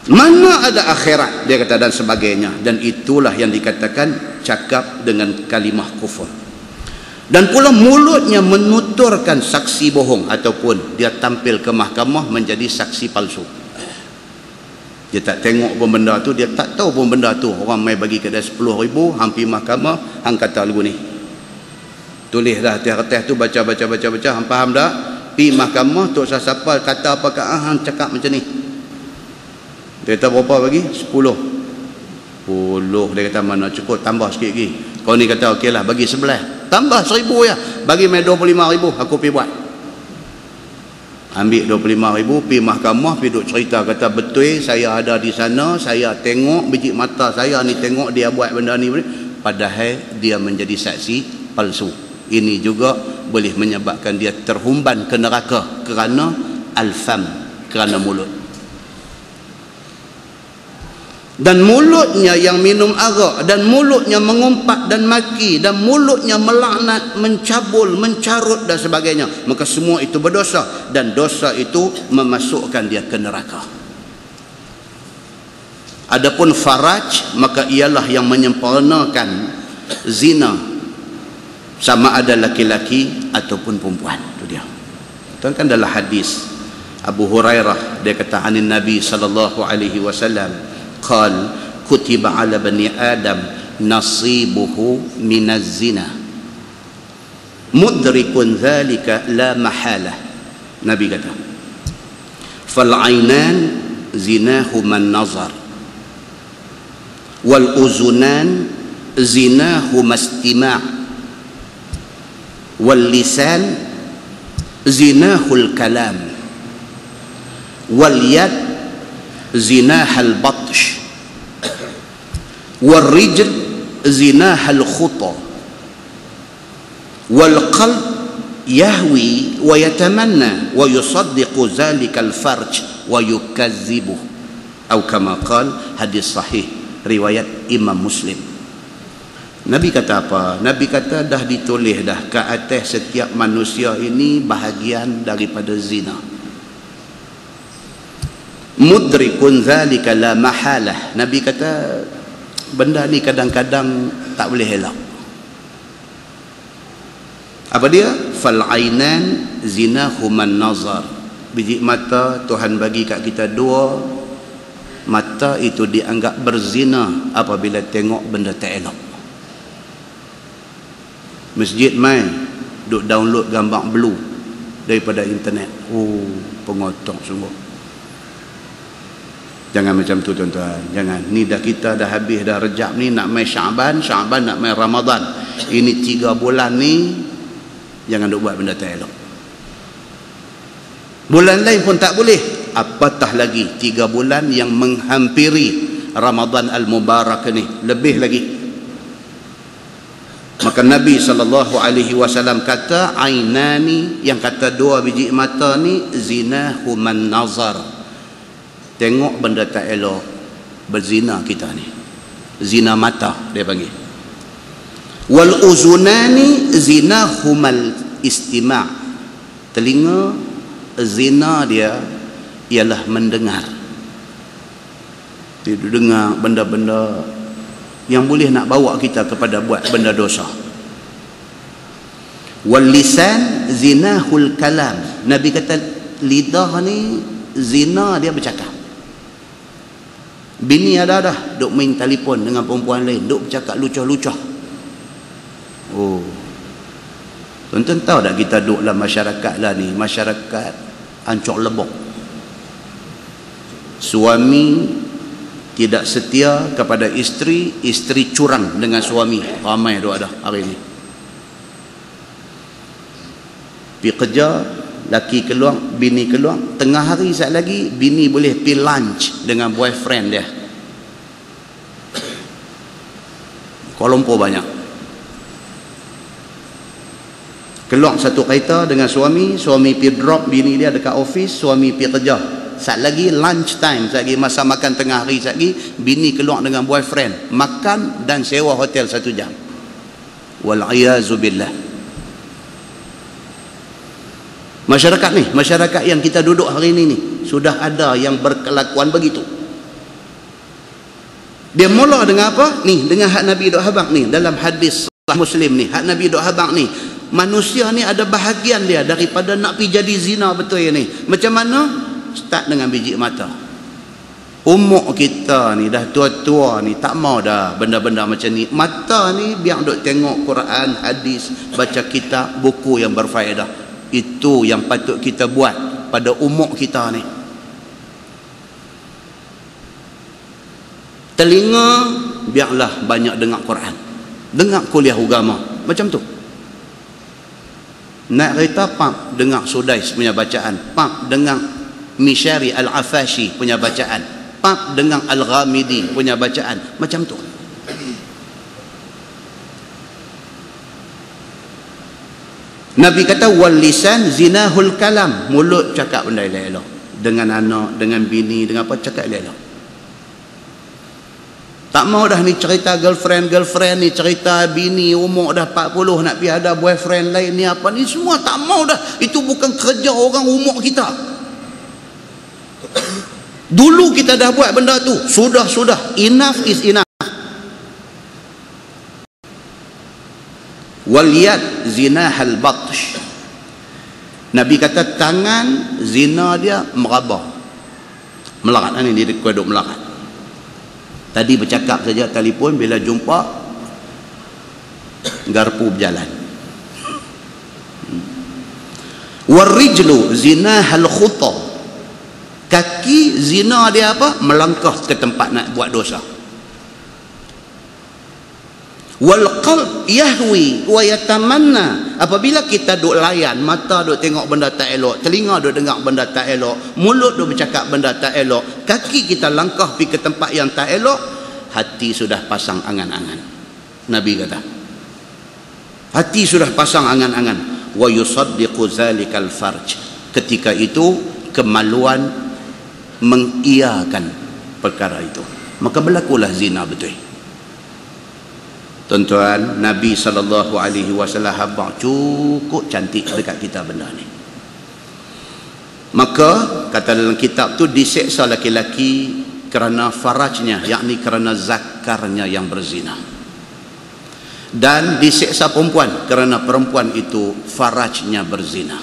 Mana ada akhirat, dia kata, dan sebagainya. Dan itulah yang dikatakan cakap dengan kalimah kufur. Dan pula mulutnya menuturkan saksi bohong, ataupun dia tampil ke mahkamah menjadi saksi palsu. Dia tak tengok pun benda tu, dia tak tahu pun benda tu. Orang mai bagi ke dia 10,000, hampir mahkamah, hang kata lagu ni. Tulis dah kertas tu, baca, hang faham dah? Pi mahkamah, tok siapa kata apa kat hang cakap macam ni. Dia kata berapa bagi? 10. Dia kata mana cukup, tambah sikit lagi. Kau ni kata okey lah, bagi 11. Tambah 1,000 ya. Bagi mai 25,000, aku pergi buat. Ambil 25,000, pergi mahkamah, pergi duk cerita, kata betul saya ada di sana, saya tengok biji mata saya ni, tengok dia buat benda ni. Padahal dia menjadi saksi palsu. Ini juga boleh menyebabkan dia terhumban ke neraka kerana al-fam, kerana mulut. Dan mulutnya yang minum arak, dan mulutnya mengumpat dan maki, dan mulutnya melaknat, mencabul, mencarut dan sebagainya, maka semua itu berdosa, dan dosa itu memasukkan dia ke neraka. Adapun faraj, maka ialah yang menyempurnakan zina, sama ada laki-laki ataupun perempuan. Itu dia. Itu kan dalam hadis Abu Hurairah, dia kata anin Nabi sallallahu alaihi wasallam qal kutiba ala bani adam nasibuhu minaz zina mudrikun dhalika la mahalah. Nabi kata fal ainan zinahu man nazar wal uzunan zinahu mastima' wal lisan zinahul kalam wal yad zinahal batsh wal rijl zinahal khuta wal qalb yahwi wa yatamanna wa yusaddiqu zalikal farj wa yukazzibuh, atau kama qala, hadis sahih riwayat Imam Muslim. Nabi kata apa? Nabi kata dah ditulis dah ke atas setiap manusia ini bahagian daripada zina. Mudrikun zalika la mahalah. Nabi kata benda ni kadang-kadang tak boleh elak. Apa dia? Fal ainan zinahu man nazar. Biji mata Tuhan bagi kat kita dua. Mata itu dianggap berzina apabila tengok benda tak elok. Masjid mai duk download gambar blue daripada internet. Oh, pengotok sungguh. Jangan macam tu tuan-tuan. Jangan. Ni dah kita dah habis dah Rejab ni, nak mai Syaban, Syaban nak mai Ramadan. Ini 3 bulan ni jangan duk buat benda tak elok. Bulan lain pun tak boleh. Apatah lagi 3 bulan yang menghampiri Ramadan al-Mubarak ni, lebih lagi. Maka Nabi SAW kata ainani, yang kata 2 biji mata ni, zinahu man nazar. Tengok benda tak elok, berzina kita ni. Zina mata dia panggil. Wal uzunani zinahumal istima'. Telinga, zina dia ialah mendengar. Dia dengar benda-benda yang boleh nak bawa kita kepada buat benda dosa. Wal lisan zinahul kalam. Nabi kata lidah ni zina dia bercakap. Bini ada dah duk main telefon dengan perempuan lain, duk bercakap lucah-lucah. Oh, tuan-tuan tahu tak kita duk dalam masyarakat lah ni, masyarakat ancok lebok. Suami tidak setia kepada isteri, isteri curang dengan suami. Ramai duk ada hari ni. Pergi kerja, laki keluar, bini keluar, tengah hari sekejap lagi bini boleh pergi lunch dengan boyfriend dia. Kuala Lumpur banyak. Keluar satu kereta dengan suami, suami pergi drop bini dia dekat office, suami pergi kerja. Sekejap lagi lunch time, sekejap lagi masa makan tengah hari, sekejap lagi bini keluar dengan boyfriend, makan dan sewa hotel 1 jam. Wal'iyazu billah. Masyarakat ni, masyarakat yang kita duduk hari ni sudah ada yang berkelakuan begitu. Dia mula dengan apa? Ni, dengan hak Nabi dok habaq ni dalam hadis Muslim ni, hak Nabi dok habaq ni. Manusia ni ada bahagian dia daripada nak pergi jadi zina betul ya ni. Macam mana? Start dengan biji mata. Umur kita ni dah tua-tua ni tak mau dah benda-benda macam ni. Mata ni biar duk tengok Quran, hadis, baca kitab, buku yang berfaedah. Itu yang patut kita buat pada umur kita ni. Telinga biarlah banyak dengar Quran, dengar kuliah agama macam tu. Naik kereta pap dengar Sudais punya bacaan, pap dengar Mishari Al-Afashi punya bacaan, pap dengar Al-Ghamidi punya bacaan, macam tu. Nabi kata wal lisan zinahul kalam, mulut cakap benda elok-elok dengan anak, dengan bini, dengan apa, cakap elok-elok. Tak mau dah ni cerita girlfriend ni, cerita bini umur dah 40 nak pergi ada boyfriend lain ni apa ni, semua tak mau dah. Itu bukan kerja orang umur kita. Dulu kita dah buat benda tu. Sudah. Enough is enough. Wal yad zinahal batsh. Nabi kata tangan zina dia meraba. Melarat ni dia duk melarat. Tadi bercakap saja telefon, bila jumpa garpu berjalan. Warijlu zinahal khuta. Kaki zina dia apa? Melangkah ke tempat nak buat dosa. Wal qalb yahwi wa yatamanna. Apabila kita duk layan, mata duk tengok benda tak elok, telinga duk dengar benda tak elok, mulut duk bercakap benda tak elok, kaki kita langkah pergi ke tempat yang tak elok, hati sudah pasang angan-angan. Nabi kata hati sudah pasang angan-angan. Wa yusaddiqu zalikal farj. Ketika itu kemaluan mengiyakan perkara itu, maka berlakulah zina betul. Tuan-tuan, Nabi SAW habaq cukup cantik dekat kita benda ni. Maka kata dalam kitab tu, diseksa laki-laki kerana farajnya, yakni kerana zakarnya yang berzina, dan diseksa perempuan kerana perempuan itu farajnya berzina.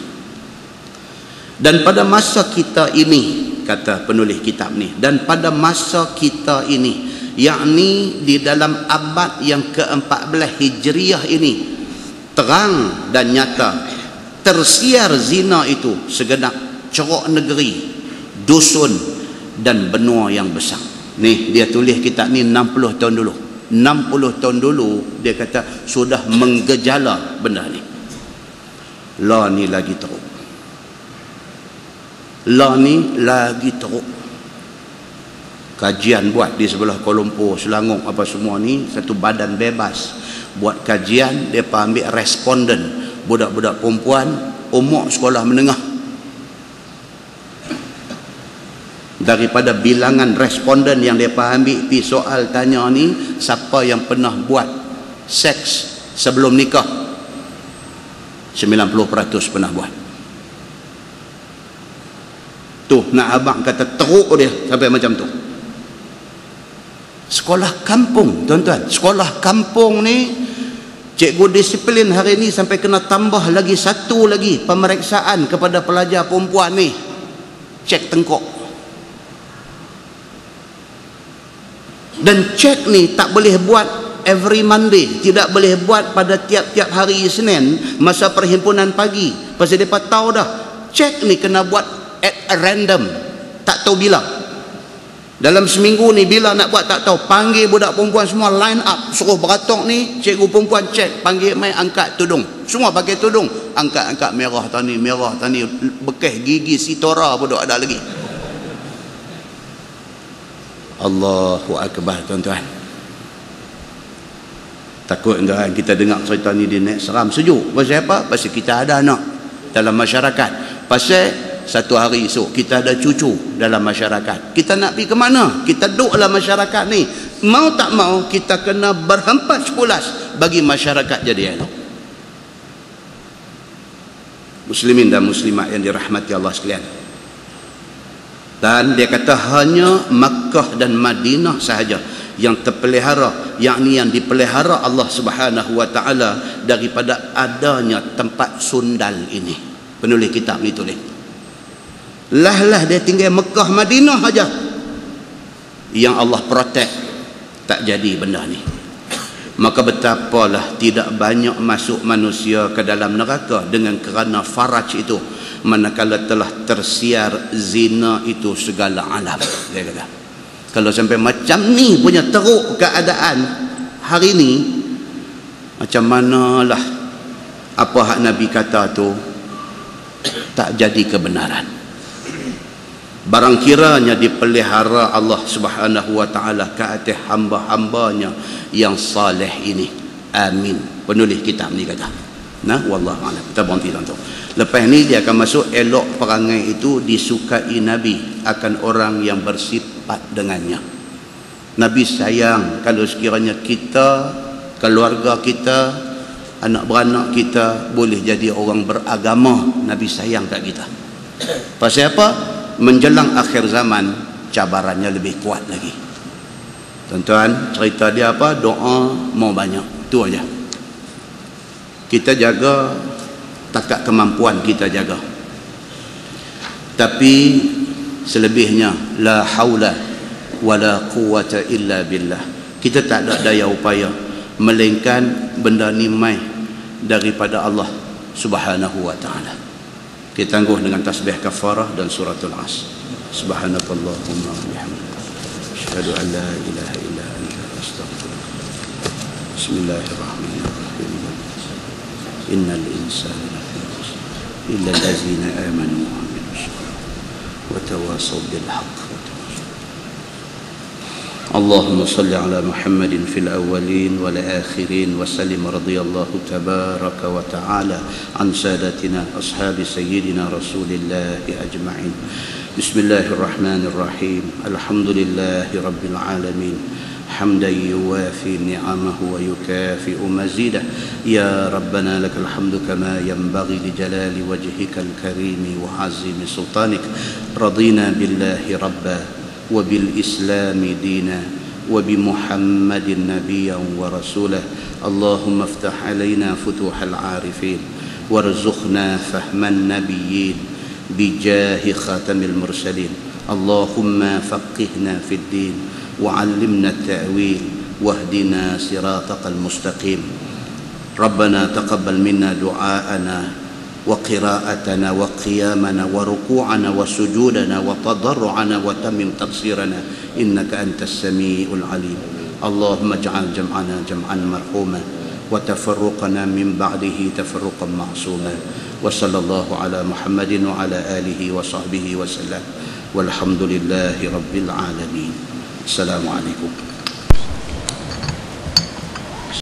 Dan pada masa kita ini, kata penulis kitab ni, dan pada masa kita ini, yakni di dalam abad yang ke-14 Hijriah ini, terang dan nyata tersiar zina itu segenap ceruk negeri, dusun dan benua yang besar. Ni dia tulis kitab ni 60 tahun dulu. 60 tahun dulu dia kata sudah menggejala benda ni. Lah ni lagi teruk. Lah ni lagi teruk. Kajian buat di sebelah Kuala Lumpur, Selangor apa semua ni, satu badan bebas buat kajian. Dia ambil responden budak-budak perempuan umur sekolah menengah. Daripada bilangan responden yang dia ambil, pi soal tanya ni, siapa yang pernah buat seks sebelum nikah, 90% pernah buat. Tu nak abang kata teruk dia sampai macam tu. Sekolah kampung, tuan-tuan, sekolah kampung ni cikgu disiplin hari ni sampai kena tambah lagi satu lagi pemeriksaan kepada pelajar perempuan ni, cek tengkok. Dan cek ni tak boleh buat every Monday, tidak boleh buat pada tiap-tiap hari Isnin masa perhimpunan pagi, pasal mereka tahu dah cek ni kena buat at random, tak tahu bila. Dalam seminggu ni bila nak buat tak tahu. Panggil budak perempuan semua line up, suruh beratok ni, cikgu perempuan cek, panggil mai angkat tudung, semua pakai tudung, angkat merah tani, bekas gigi sitora pun ada lagi. Allahu Akbar, tuan-tuan. Takut tuan kita dengar cerita ni di net seram sejuk. Pasal apa? Pasal kita ada anak dalam masyarakat. Pasal satu hari esok kita ada cucu dalam masyarakat. Kita nak pergi ke mana? Kita duduk dalam masyarakat ni, mau tak mau kita kena berhempas pulas bagi masyarakat jadi elok. Muslimin dan muslimat yang dirahmati Allah sekalian. Dan dia kata hanya Makkah dan Madinah sahaja yang terpelihara, yakni yang dipelihara Allah Subhanahu wa taala daripada adanya tempat sundal ini. Penulis kitab ni tulis. Lah dia tinggal Mekah Madinah aja yang Allah protek tak jadi benda ni. Maka betapalah tidak banyak masuk manusia ke dalam neraka dengan kerana faraj itu, manakala telah tersiar zina itu segala alam. Dia kata, kalau sampai macam ni punya teruk keadaan hari ni, macam manalah apa hak Nabi kata tu tak jadi kebenaran. Barang kiranya dipelihara Allah Subhanahu wa taala ke atas hamba-hambanya yang saleh ini. Amin. Penulis kitab ni kata. Nah, wallahu a'lam. Kita berhenti tuan-tuan. Lepas ni dia akan masuk elok perangai itu disukai Nabi akan orang yang bersifat dengannya. Nabi sayang kalau sekiranya kita, keluarga kita, anak beranak kita boleh jadi orang beragama. Nabi sayang kat kita. Pasal apa? Menjelang akhir zaman cabarannya lebih kuat lagi. Tuan-tuan, cerita dia apa? Doa mau banyak. Itu aja. Kita jaga takat kemampuan kita jaga. Tapi selebihnya la haula wala quwata illa billah. Kita tak ada daya upaya melainkan benda ni mai daripada Allah Subhanahu wa taala. Kita tangguh dengan tasbih kafarah dan suratul As. Subhanakallahumma wa bihamdika asyhadu an la ilaha illa anta astaghfiruka. Bismillahirrahmanirrahim. Innal insana lafi khusr illa allazina amanu wa amilus solihati wa tawasaw bil haqq. اللهم صل على محمد في الأولين والآخرين وسلم رضي الله تبارك وتعالى عن سادتنا أصحاب سيدنا رسول الله أجمعين. بسم الله الرحمن الرحيم. الحمد لله رب العالمين حمدا يوافي نعمه ويكافئ مزيده. يا ربنا لك الحمد كما ينبغي لجلال وجهك الكريم وعظيم سلطانك. رضينا بالله ربا وبالإسلام دينا وبمحمد نبيا ورسولا. اللهم افتح علينا فتوح العارفين وارزقنا فهم النبيين بجاه خاتم المرسلين. اللهم فقهنا في الدين وعلمنا التأويل واهدنا صراطك المستقيم. ربنا تقبل منا دعاءنا وقراءتنا وقيامنا وركوعنا وسجودنا وتضرعنا وتمم تقصيرنا إنك أنت السميع العليم. اللهم اجعل جمعنا جمعا مرحوما وتفرقنا من بعده تفرقا معصوما. وصلى الله على محمد وعلى آله وصحبه وسلم والحمد لله رب العالمين. السلام عليكم.